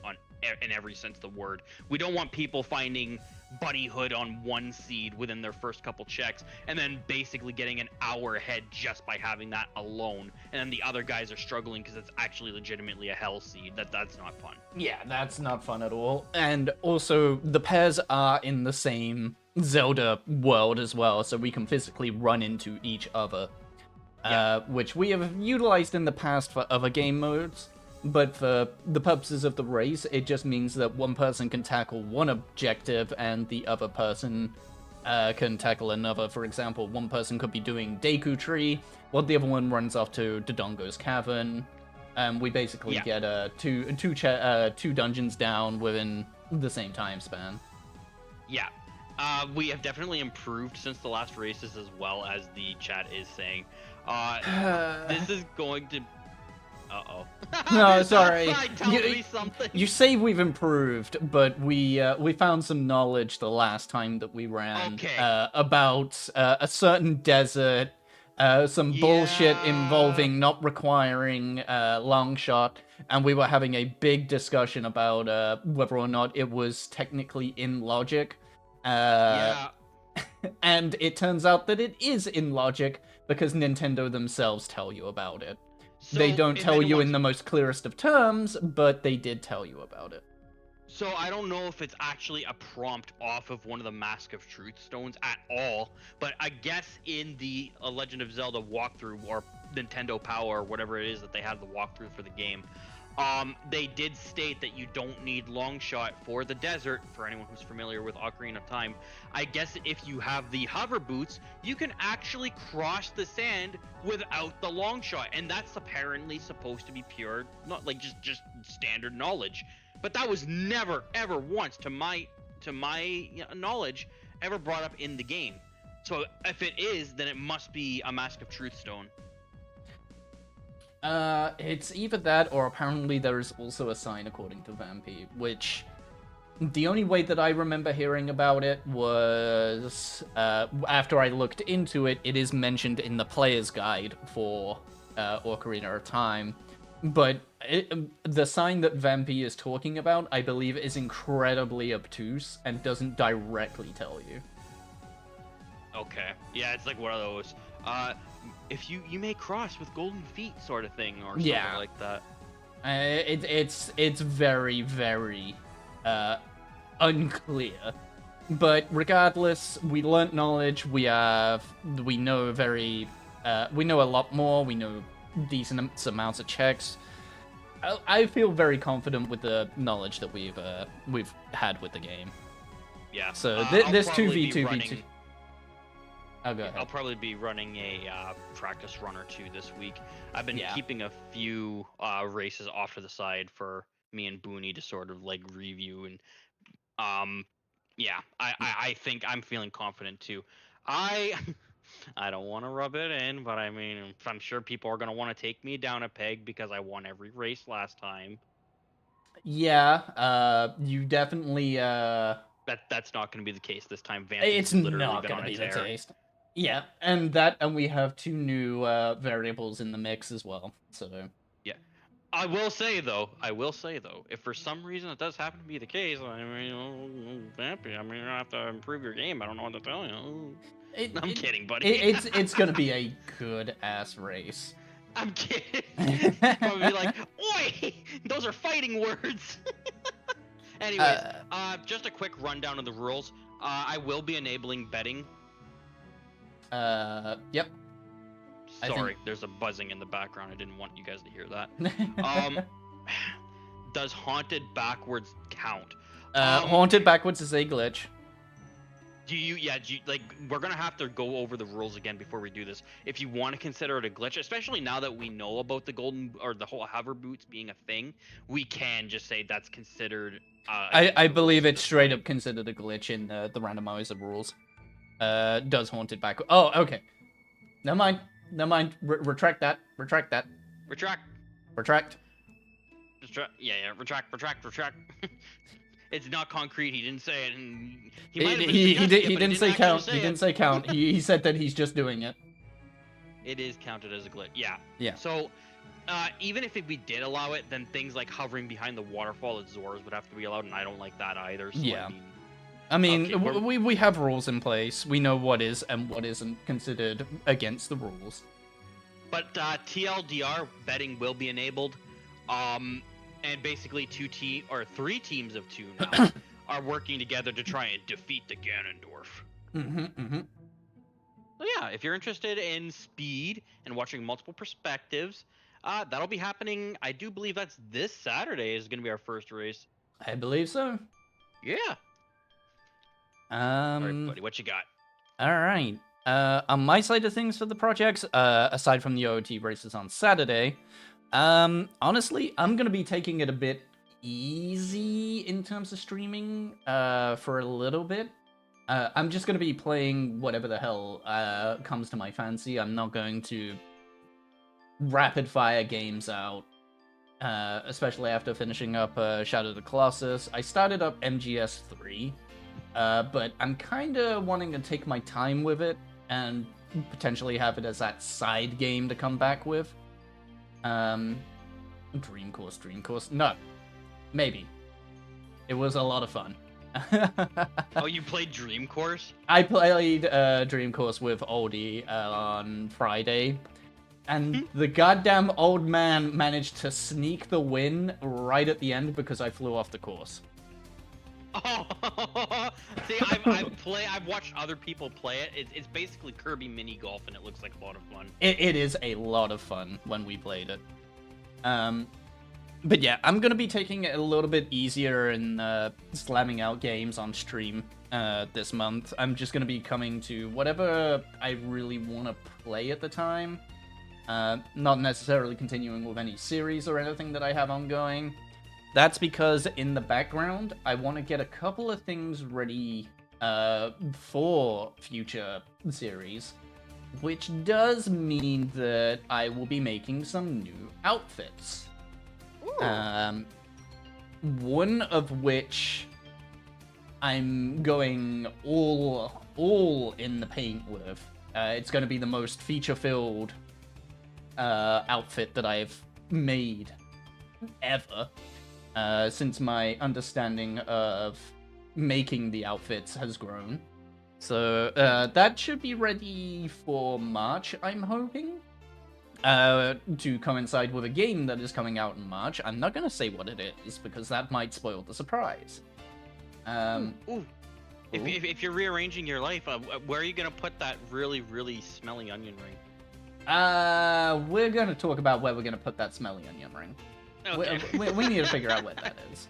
B: in every sense of the word. We don't want people finding Bunnyhood on one seed within their first couple checks and then basically getting an hour ahead just by having that alone, and then the other guys are struggling because it's actually legitimately a hell seed. That's not fun.
A: Yeah, that's not fun at all. And also the pairs are in the same Zelda world as well, so we can physically run into each other, which we have utilized in the past for other game modes. But for the purposes of the race, it just means that one person can tackle one objective and the other person can tackle another. For example, one person could be doing Deku Tree, while the other one runs off to Dodongo's Cavern. We basically get two dungeons down within the same time span.
B: Yeah. We have definitely improved since the last races, as well as the chat is saying. This is going to. Uh-oh.
A: No, sorry.
B: Outside telling me something.
A: You say we've improved, but we found some knowledge the last time that we ran about a certain desert, some bullshit involving not requiring long shot, and we were having a big discussion about whether or not it was technically in logic. And it turns out that it is in logic because Nintendo themselves tell you about it.
B: So
A: they don't tell you in the most clearest of terms, but they did tell you about it.
B: So I don't know if it's actually a prompt off of one of the Mask of Truth stones at all, but I guess in the Legend of Zelda walkthrough or Nintendo Power or whatever it is that they had the walkthrough for the game, they did state that you don't need long shot for the desert. For anyone who's familiar with Ocarina of Time, I guess if you have the hover boots, you can actually cross the sand without the long shot, and that's apparently supposed to be pure, not like just standard knowledge. But that was never ever once, to my knowledge, ever brought up in the game. So if it is, then it must be a Mask of Truth stone.
A: It's either that or apparently there is also a sign according to Vampy, which the only way that I remember hearing about it was after I looked into it. It is mentioned in the player's guide for Ocarina of Time, but the sign that Vampy is talking about, I believe, is incredibly obtuse and doesn't directly tell you.
B: Okay, yeah, it's like one of those. If you may cross with golden feet sort of thing or something like that.
A: It's very, very unclear. But regardless, we learnt knowledge. We know a lot more. We know decent amounts of checks. I feel very confident with the knowledge that we've had with the game.
B: Yeah.
A: So this 2v2v2. Oh, go ahead.
B: I'll probably be running a practice run or two this week. I've been keeping a few races off to the side for me and Booney to sort of like review, and I think I'm feeling confident too. I don't want to rub it in, but I mean, I'm sure people are gonna want to take me down a peg because I won every race last time.
A: Yeah, you definitely
B: That's not going to be the case this time.
A: It's not going to be the case. Yeah, and we have two new variables in the mix as well. So
B: yeah, I will say though, if for some reason it does happen to be the case, I mean, Vampy, I mean, you have to improve your game. I don't know what to tell you. I'm kidding, buddy.
A: It's going to be a good ass race.
B: I'm kidding. Probably be like, oi, those are fighting words. Anyways, just a quick rundown of the rules. I will be enabling betting.
A: Yep.
B: Sorry, there's a buzzing in the background. I didn't want you guys to hear that. Does haunted backwards count?
A: Haunted backwards is a glitch.
B: We're gonna have to go over the rules again before we do this. If you want to consider it a glitch, especially now that we know about the the whole hover boots being a thing, we can just say that's considered.
A: I believe it's straight up considered a glitch in the randomizer rules. Does haunted backwards? Oh, okay. Never mind. Retract that. Retract.
B: Yeah. Retract. It's not concrete. He didn't say it. And
A: he didn't say count. He didn't say count. He said that he's just doing it.
B: It is counted as a glitch. Yeah.
A: Yeah.
B: So, even if we did allow it, then things like hovering behind the waterfall at Zora's would have to be allowed, and I don't like that either. So
A: yeah. I mean, we have rules in place. We know what is and what isn't considered against the rules.
B: But TLDR betting will be enabled. And basically 3 teams of 2 now are working together to try and defeat the Ganondorf. So yeah, if you're interested in speed and watching multiple perspectives, that'll be happening. I do believe that's this Saturday is going to be our first race.
A: I believe so.
B: Yeah. All right, buddy, what you got?
A: All right. On my side of things for the projects, aside from the OOT races on Saturday, honestly, I'm gonna be taking it a bit easy in terms of streaming, for a little bit. I'm just going to be playing whatever the hell comes to my fancy. I'm not going to rapid fire games out, especially after finishing up Shadow of the Colossus. I started up MGS3, but I'm kind of wanting to take my time with it and potentially have it as that side game to come back with. Dream Course. No. Maybe. It was a lot of fun.
B: Oh, you played Dream Course?
A: I played Dream Course with Oldie on Friday, and the goddamn old man managed to sneak the win right at the end because I flew off the course.
B: Oh, see, I've watched other people play it. It's basically Kirby mini golf, and it looks like a lot of fun.
A: It is a lot of fun when we played it. But yeah, I'm gonna be taking it a little bit easier and slamming out games on stream this month. I'm just gonna be coming to whatever I really want to play at the time. Not necessarily continuing with any series or anything that I have ongoing. That's because in the background, I want to get a couple of things ready for future series, which does mean that I will be making some new outfits. One of which I'm going all in the paint with. It's going to be the most feature-filled outfit that I've made ever, since my understanding of making the outfits has grown. So that should be ready for March, I'm hoping. To coincide with a game that is coming out in March. I'm not going to say what it is, because that might spoil the surprise.
B: Ooh. If you're rearranging your life, where are you going to put that really, really smelly onion ring?
A: We're going to talk about where we're going to put that smelly onion ring.
B: Okay.
A: We need to figure out what that is.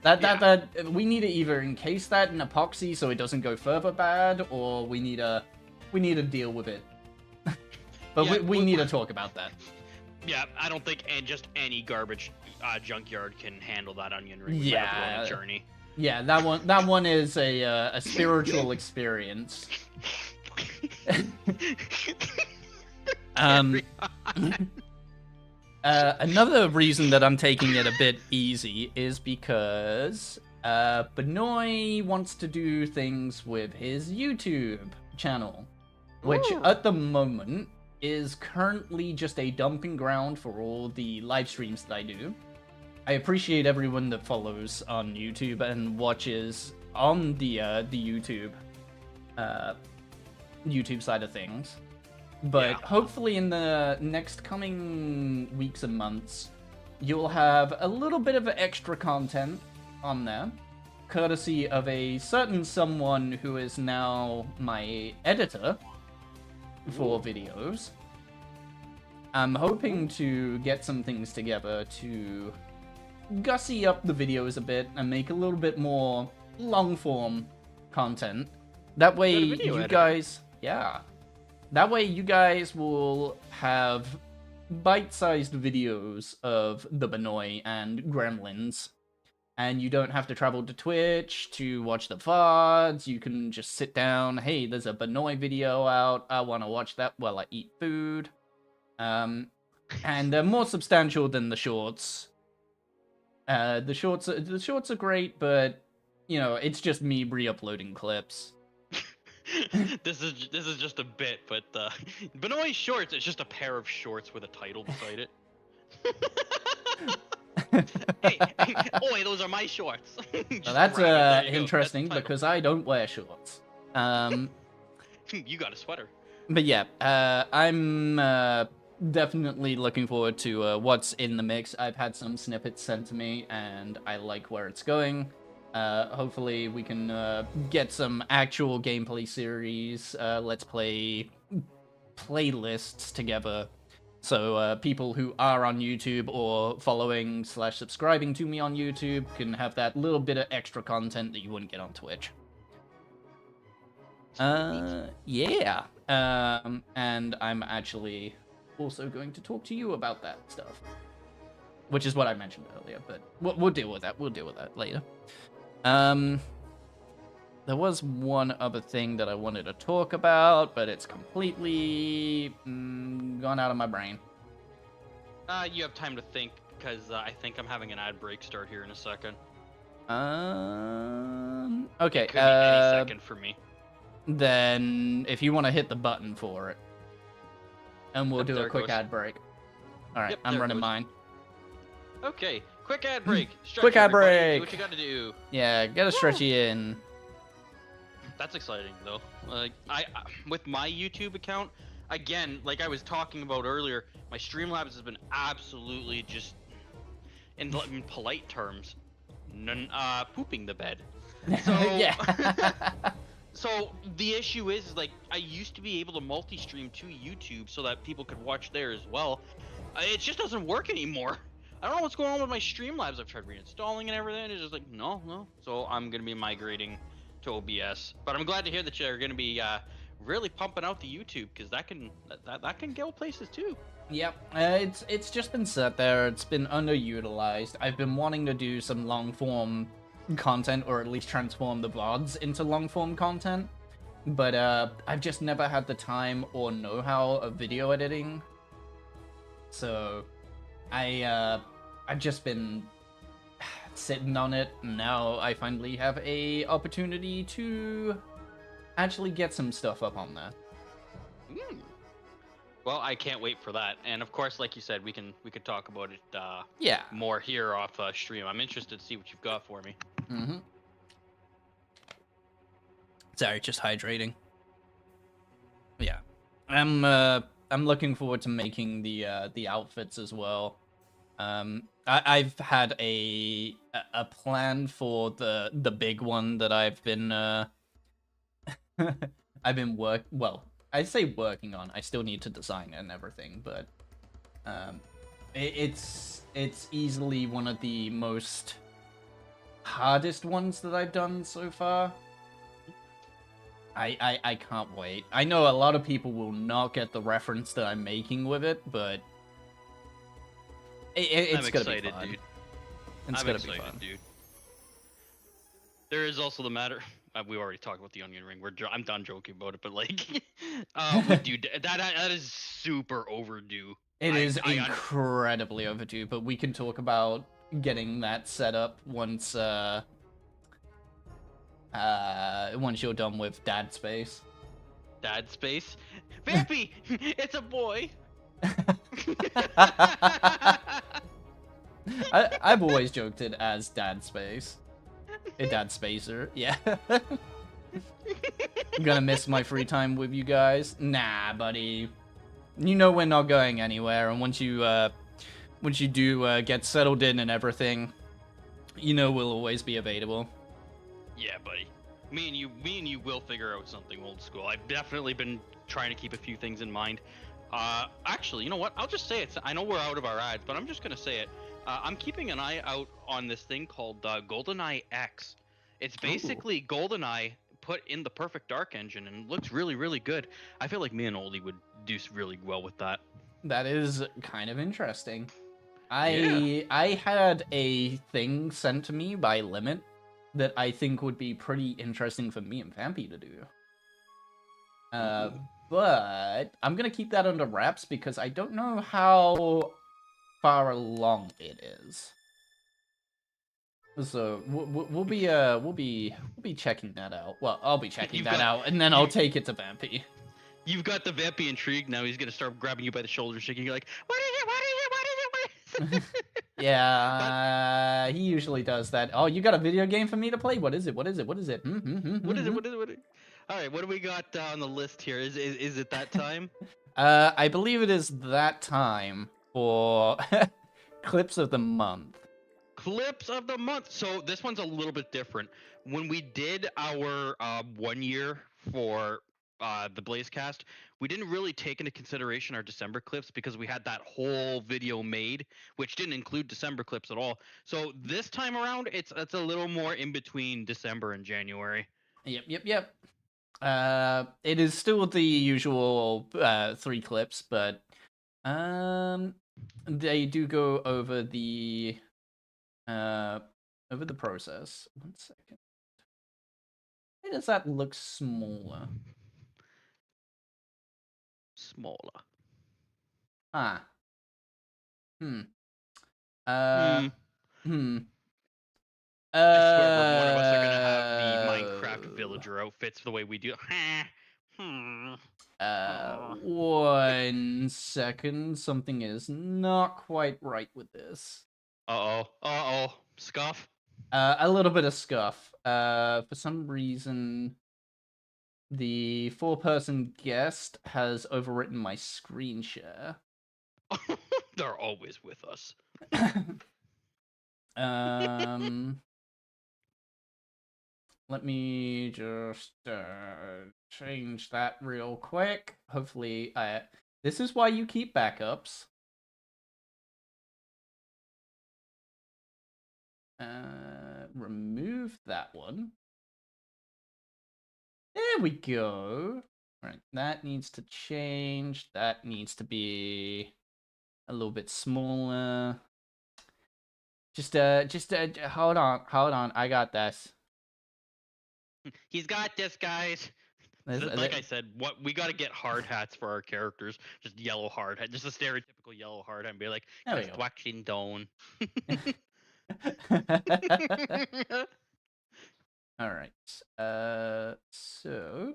A: That we need to either encase that in epoxy so it doesn't go further bad, or we need to deal with it. But
B: Yeah,
A: we need to talk about that.
B: Yeah, I don't think just any garbage junkyard can handle that onion ring.
A: Yeah.
B: Without a journey.
A: Yeah, that one is a spiritual experience. Another reason that I'm taking it a bit easy is because Benoit wants to do things with his YouTube channel, which at the moment is currently just a dumping ground for all the live streams that I do. I appreciate everyone that follows on YouTube and watches on the YouTube side of things. But hopefully in the next coming weeks and months, you'll have a little bit of extra content on there, courtesy of a certain someone who is now my editor for videos. I'm hoping to get some things together to gussy up the videos a bit and make a little bit more long-form content. That way you guys... Yeah. That way you guys will have bite-sized videos of the Benoit and Gremlins. And you don't have to travel to Twitch to watch the VODs. You can just sit down. Hey, there's a Benoit video out. I want to watch that while I eat food. And they're more substantial than the shorts. The shorts are great, but you know, it's just me re-uploading clips.
B: This is just a bit, but Benoit shorts is just a pair of shorts with a title beside it. hey, oi, those are my shorts.
A: Well, that's interesting because I don't wear shorts.
B: You got a sweater.
A: But yeah, I'm definitely looking forward to what's in the mix. I've had some snippets sent to me, and I like where it's going. Hopefully we can get some actual gameplay series, let's play playlists together. So people who are on YouTube or following / subscribing to me on YouTube can have that little bit of extra content that you wouldn't get on Twitch. Yeah. And I'm actually also going to talk to you about that stuff, which is what I mentioned earlier, but we'll deal with that. We'll deal with that later. There was one other thing that I wanted to talk about, but it's completely gone out of my brain.
B: You have time to think, because I think I'm having an ad break start here in a second.
A: Okay.
B: It could be any second for me.
A: Then, if you want to hit the button for it, and we'll
B: Yep,
A: do
B: there
A: a
B: it
A: quick
B: goes.
A: ad break. All right,
B: Yep,
A: I'm
B: there it
A: running
B: goes.
A: mine.
B: Okay, quick ad break. Stretch,
A: Quick ad
B: everybody.
A: break.
B: Do what you gotta do.
A: Yeah, get a stretchy in.
B: That's exciting though. Like I with my YouTube account, again, like I was talking about earlier, my Streamlabs has been absolutely just, in polite terms, pooping the bed. So
A: Yeah.
B: so the issue is like I used to be able to multi-stream to YouTube so that people could watch there as well. It just doesn't work anymore. I don't know what's going on with my Streamlabs. I've tried reinstalling and everything. It's just like no. So I'm gonna be migrating to OBS. But I'm glad to hear that you're gonna be really pumping out the YouTube, because that can go places too.
A: Yep, it's just been set there. It's been underutilized. I've been wanting to do some long form content, or at least transform the VODs into long form content, but I've just never had the time or know-how of video editing. So I've just been sitting on it. Now I finally have a opportunity to actually get some stuff up on there.
B: Well, I can't wait for that. And of course, like you said, we could talk about it
A: Yeah.
B: more here off stream. I'm interested to see what you've got for me.
A: Mm-hmm. Sorry, just hydrating. Yeah. I'm looking forward to making the outfits as well. I've had a plan for the big one that I've been I say working on. I still need to design it and everything, but it's easily one of the most hardest ones that I've done so far. I can't wait. I know a lot of people will not get the reference that I'm making with it, but it's gonna be fun.
B: Dude.
A: It's gonna be fun,
B: dude. There is also the matter. We already talked about the onion ring. I'm done joking about it, but like, dude, that is super overdue.
A: It is incredibly overdue, but we can talk about getting that set up once you're done with Dad Space.
B: Dad Space? Vampy! It's a boy!
A: I've always joked it as Dad Space. A Dad Spacer, yeah. I'm gonna miss my free time with you guys. Nah, buddy. You know we're not going anywhere, and once you do get settled in and everything, you know we'll always be available.
B: Yeah, buddy. Me and you will figure out something old school. I've definitely been trying to keep a few things in mind. Actually, you know what? I'll just say it. I know we're out of our ads, but I'm just gonna say it. I'm keeping an eye out on this thing called GoldenEye X. It's basically GoldenEye put in the Perfect Dark engine, and looks really, really good. I feel like me and Oldie would do really well with that.
A: That is kind of interesting. I had a thing sent to me by Limit that I think would be pretty interesting for me and Vampy to do. But I'm gonna keep that under wraps because I don't know how far along it is. So we'll be checking that out. Well, I'll be checking that out, and then I'll take it to Vampy.
B: You've got the Vampy intrigue now. He's gonna start grabbing you by the shoulder, shaking. You're like, "What is it? What is it? What is it?"
A: Yeah, he usually does that. Oh, you got a video game for me to play? What is it? What is it? What is it?
B: What is it? What is it? All right, what do we got on the list here? Is it that time?
A: I believe it is that time for clips of the month.
B: Clips of the month. So this one's a little bit different. When we did our 1 year for the Blazecast, we didn't really take into consideration our December clips because we had that whole video made, which didn't include December clips at all. So this time around, it's a little more in between December and January.
A: Yep. It is still the usual 3 clips, but they do go over the process. 1 second. does that look smaller?
B: Smaller.
A: Ah. Hmm.
B: Hmm.
A: Hmm.
B: I swear, one of us are gonna have the Minecraft villager outfits the way we do. Hmm.
A: 1 second. Something is not quite right with this.
B: Uh-oh. Uh-oh. Scuff.
A: A little bit of scuff. For some reason, the 4-person guest has overwritten my screen share.
B: They're always with us.
A: Let me just change that real quick. Hopefully, this is why you keep backups. Remove that one. There we go. All right, that needs to change. That needs to be a little bit smaller. Just hold on. I got this.
B: He's got this, guys. Like I said, what we got to get hard hats for our characters. Just yellow hard hat, just a stereotypical yellow hard hat, and be like,
A: There we go.
B: construction done.
A: All right. So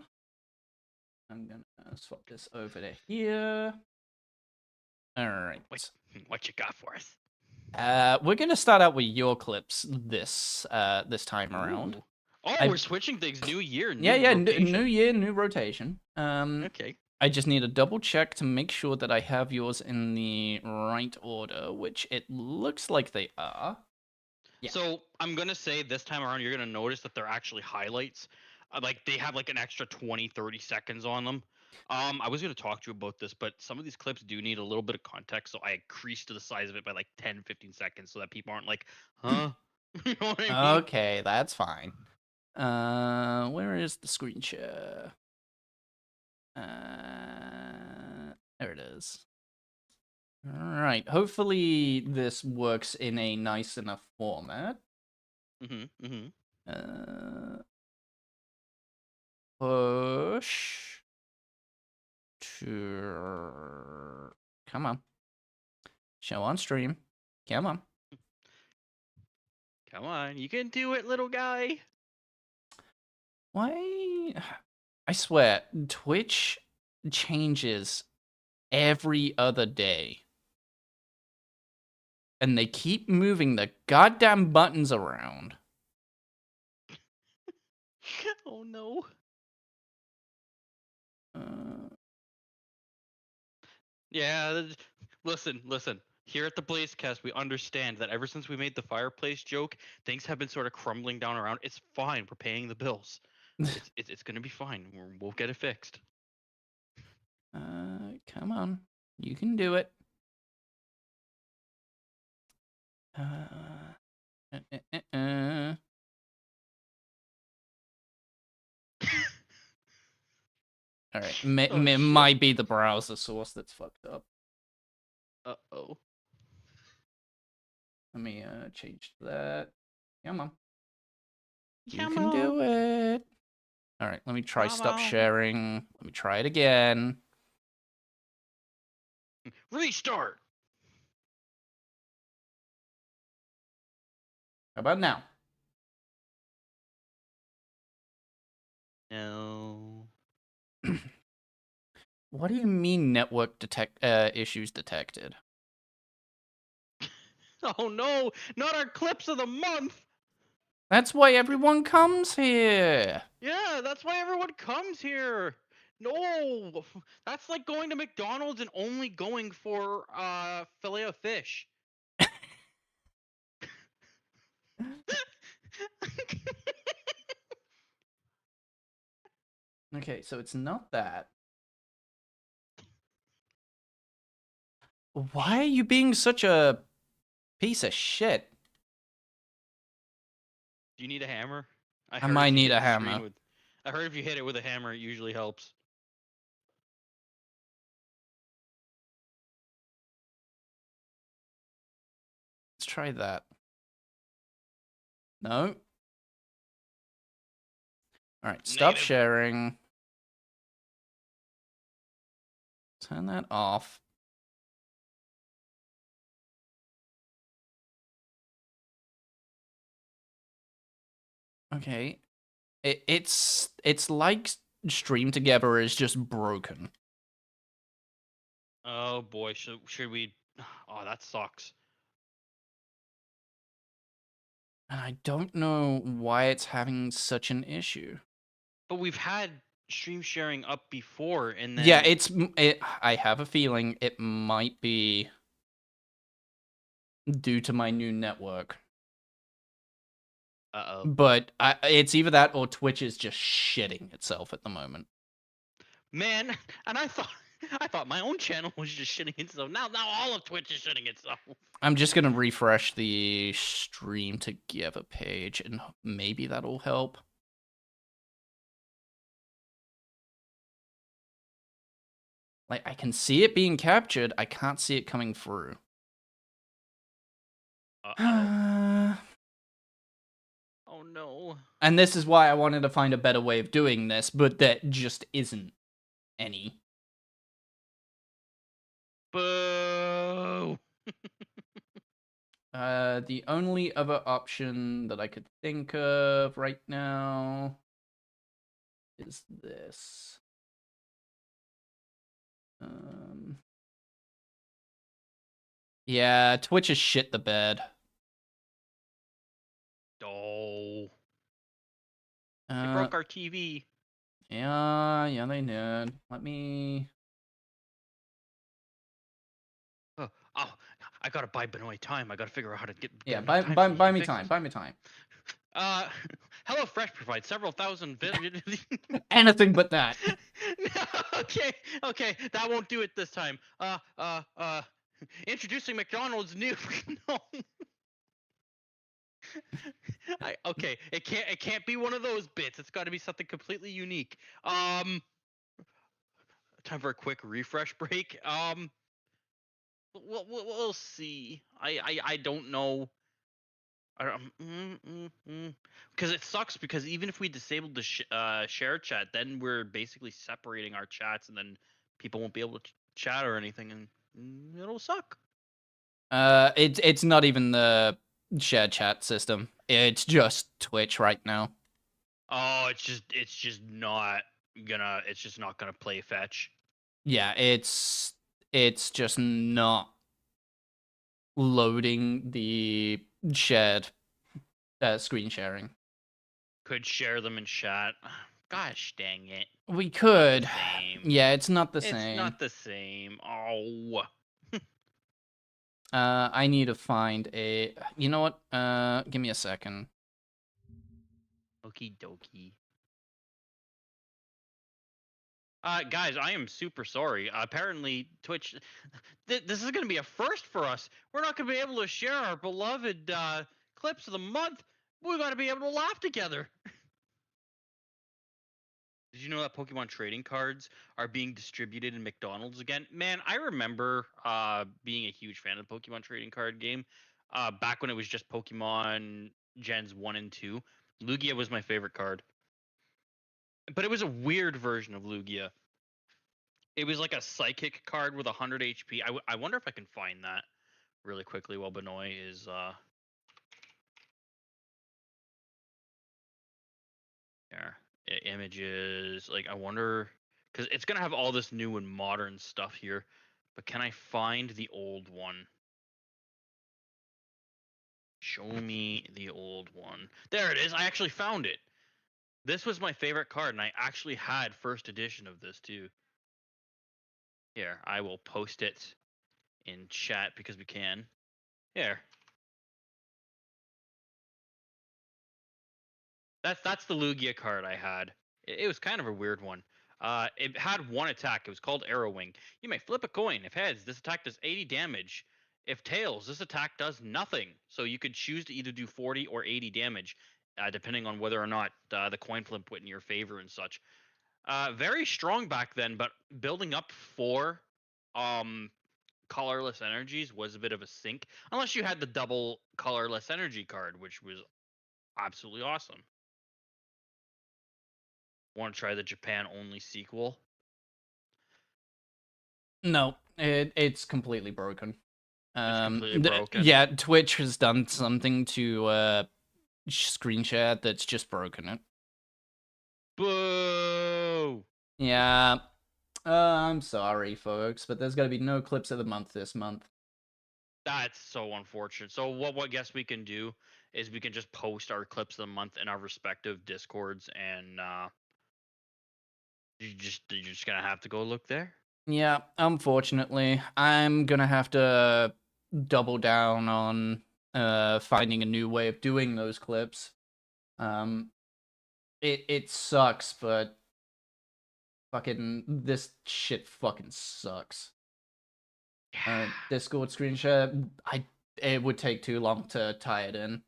A: I'm gonna swap this over to here. All right.
B: What you got for us?
A: We're gonna start out with your clips this time around.
B: Ooh. Oh, we're switching things. New year, new rotation.
A: New year, new rotation.
B: Okay.
A: I just need a double check to make sure that I have yours in the right order, which it looks like they are. Yeah.
B: So I'm gonna say this time around, you're gonna notice that they're actually highlights. Like they have like an extra 20, 30 seconds on them. I was gonna talk to you about this, but some of these clips do need a little bit of context, so I increased the size of it by like 10, 15 seconds so that people aren't like, huh? You know what I mean?
A: Okay, that's fine. Where is the screen share? There it is. All right. Hopefully this works in a nice enough format. Push to come on. Show on stream. Come on.
B: Come on, you can do it, little guy.
A: Why? I swear, Twitch changes every other day. And they keep moving the goddamn buttons around.
B: Oh no. Yeah, listen. Here at the Blazecast, we understand that ever since we made the fireplace joke, things have been sort of crumbling down around. It's fine. We're paying the bills. It's gonna be fine. We'll get it fixed.
A: Come on. You can do it. All right. It might be the browser source that's fucked up.
B: Uh-oh.
A: Let me change that. Come on. You
B: Come
A: can
B: on.
A: do it. All right. Let me try stop sharing. Let me try it again.
B: Restart.
A: How about now?
B: No.
A: What do you mean network issues detected?
B: Oh no, not our clips of the month.
A: That's why everyone comes here.
B: Yeah, that's why everyone comes here. No, that's like going to McDonald's and only going for fillet of fish.
A: Okay, so it's not that. Why are you being such a piece of shit?
B: Do you need a hammer?
A: I might need a hammer.
B: I heard if you hit it with a hammer, it usually helps.
A: Let's try that. No. All right, stop
B: Negative.
A: sharing. Turn that off. Okay. It's like Stream Together is just broken.
B: Oh boy, should we? Oh, that sucks.
A: And I don't know why it's having such an issue.
B: But we've had stream sharing up before, and then
A: Yeah, I have a feeling it might be due to my new network.
B: Uh-oh.
A: But it's either that or Twitch is just shitting itself at the moment.
B: Man, and I thought my own channel was just shitting itself. Now all of Twitch is shitting itself.
A: I'm just gonna refresh the Stream Together page, and maybe that'll help. Like, I can see it being captured, I can't see it coming through.
B: Uh-oh. Oh no.
A: And this is why I wanted to find a better way of doing this, but there just isn't any.
B: Boo.
A: The only other option that I could think of right now is this. Yeah, Twitch is shit the bed.
B: Oh. They
A: Uh,
B: broke our TV.
A: yeah, they did. Let me...
B: Oh, I gotta buy Benoit time. I gotta figure out how to get.
A: Yeah,
B: enough time so he
A: buy
B: can
A: me
B: fix
A: time,
B: this.
A: buy me time.
B: HelloFresh provides several thousand.
A: Anything but that.
B: Okay, that won't do it this time. Introducing McDonald's new. No. Okay, it can't be one of those bits. It's got to be something completely unique. Time for a quick refresh break. We'll see. I don't know. Because it sucks because even if we disabled the share chat, then we're basically separating our chats, and then people won't be able to chat or anything, and it'll suck.
A: It's not even the shared chat system. It's just Twitch right now.
B: Oh, it's just not gonna play fetch.
A: Yeah, it's just not loading the shared screen sharing.
B: Could share them in chat. Gosh dang it.
A: We could.
B: Same.
A: Yeah, it's not the
B: It's
A: same.
B: not the same. Oh.
A: I need to find a... You know what? Give me a second.
B: Okie dokie. Guys, I am super sorry. Apparently, Twitch... this is going to be a first for us. We're not going to be able to share our beloved clips of the month. We're going to be able to laugh together. Did you know that Pokemon trading cards are being distributed in McDonald's again? Man, I remember being a huge fan of the Pokemon trading card game. Back when it was just Pokemon Gens 1 and 2. Lugia was my favorite card. But it was a weird version of Lugia. It was like a psychic card with 100 HP. I wonder if I can find that really quickly while Benoit is... There. Images. Like, I wonder... Because it's going to have all this new and modern stuff here. But can I find the old one? Show me the old one. There it is. I actually found it. This was my favorite card, and I actually had first edition of this, too. Here, I will post it in chat because we can. Here. That's the Lugia card I had. It was kind of a weird one. It had one attack. It was called Arrow Wing. You may flip a coin. If heads, this attack does 80 damage. If tails, this attack does nothing. So you could choose to either do 40 or 80 damage, depending on whether or not the coin flip went in your favor and such. Very strong back then, but building up for colorless energies was a bit of a sink. Unless you had the double colorless energy card, which was absolutely awesome. Want to try the Japan-only sequel?
A: No, it's completely broken.
B: It's completely broken.
A: Yeah, Twitch has done something to screen share that's just broken it.
B: Boo!
A: Yeah. I'm sorry, folks, but there's gonna be no clips of the month this month.
B: That's so unfortunate. So what I guess we can do is we can just post our clips of the month in our respective Discords, and you're just gonna have to go look there.
A: Yeah, unfortunately, I'm gonna have to double down on finding a new way of doing those clips. It sucks, but fucking this shit fucking sucks. Discord screen share, it would take too long to tie it in.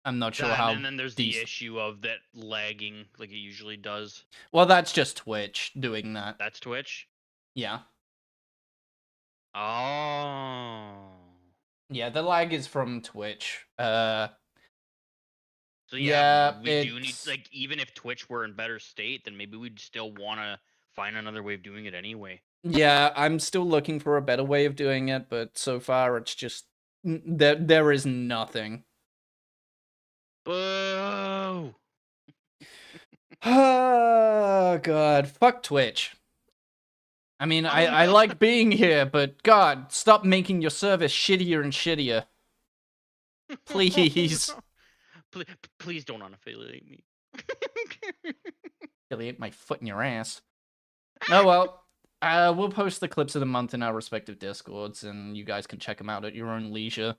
A: I'm not sure how.
B: And then there's the issue of that lagging like it usually does.
A: Well, that's just Twitch doing that.
B: That's Twitch?
A: Yeah.
B: Oh.
A: Yeah, the lag is from Twitch.
B: So
A: yeah,
B: we do need, like, even if Twitch were in better state, then maybe we'd still want to find another way of doing it anyway.
A: Yeah, I'm still looking for a better way of doing it, but so far it's just there is nothing.
B: Boo!
A: Oh god, fuck Twitch. I mean, I like being here, but god, stop making your service shittier and shittier. Please.
B: Please don't unaffiliate me.
A: Affiliate my foot in your ass. Oh well. We'll post the clips of the month in our respective Discords, and you guys can check them out at your own leisure.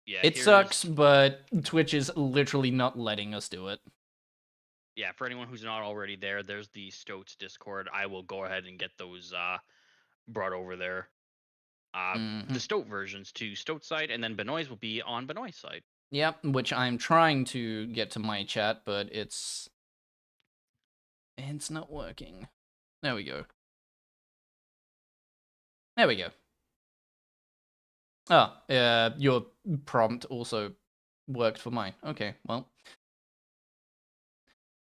B: Yeah,
A: it sucks, but Twitch is literally not letting us do it.
B: Yeah, for anyone who's not already there, there's the Stoats Discord. I will go ahead and get those brought over there. The Stoat versions to Stoat's side, and then Benoit's will be on Benoit's side.
A: Yep, which I'm trying to get to my chat, but it's not working. There we go. There we go. Oh, your prompt also worked for mine. Okay, well.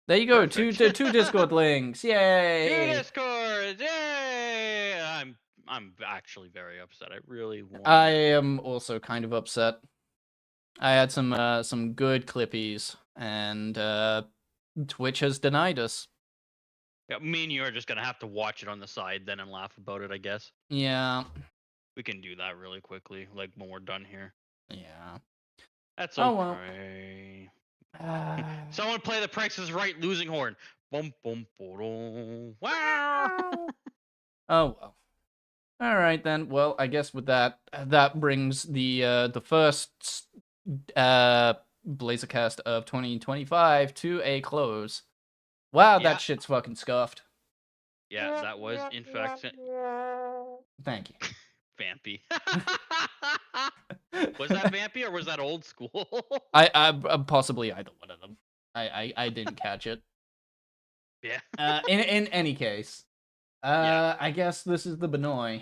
A: There you go, two Discord links. Yay!
B: 2 Discords! Yay! I'm actually very upset. I really want.
A: I am also kind of upset. I had some good clippies, and Twitch has denied us.
B: Yeah, me and you are just gonna have to watch it on the side then and laugh about it, I guess.
A: Yeah.
B: We can do that really quickly, like when we're done here.
A: Yeah.
B: That's
A: okay.
B: Well. Someone play The Price is Right losing horn. Boom, boom, boom. Wow.
A: Oh well. All right then. Well, I guess with that brings the first Blazercast of 2025 to a close. Wow, that shit's fucking scuffed.
B: Yeah, that was in fact.
A: Thank you.
B: Vampy. Was that Vampy or was that old school?
A: I possibly either one of them. I didn't catch it.
B: Yeah.
A: In any case, I guess this is the Benoit.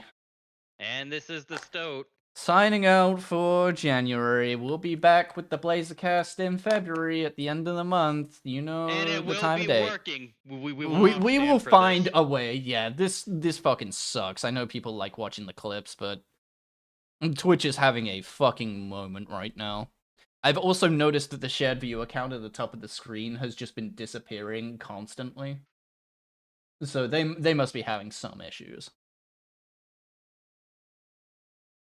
B: And this is the Stoat.
A: Signing out for January. We'll be back with the Blazercast in February at the end of the month. You know,
B: and it
A: the time of day.
B: Working. We
A: will find a way. Yeah, this fucking sucks. I know people like watching the clips, but Twitch is having a fucking moment right now. I've also noticed that the shared view account at the top of the screen has just been disappearing constantly. So they must be having some issues.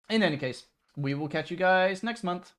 A: In any case, we will catch you guys next month.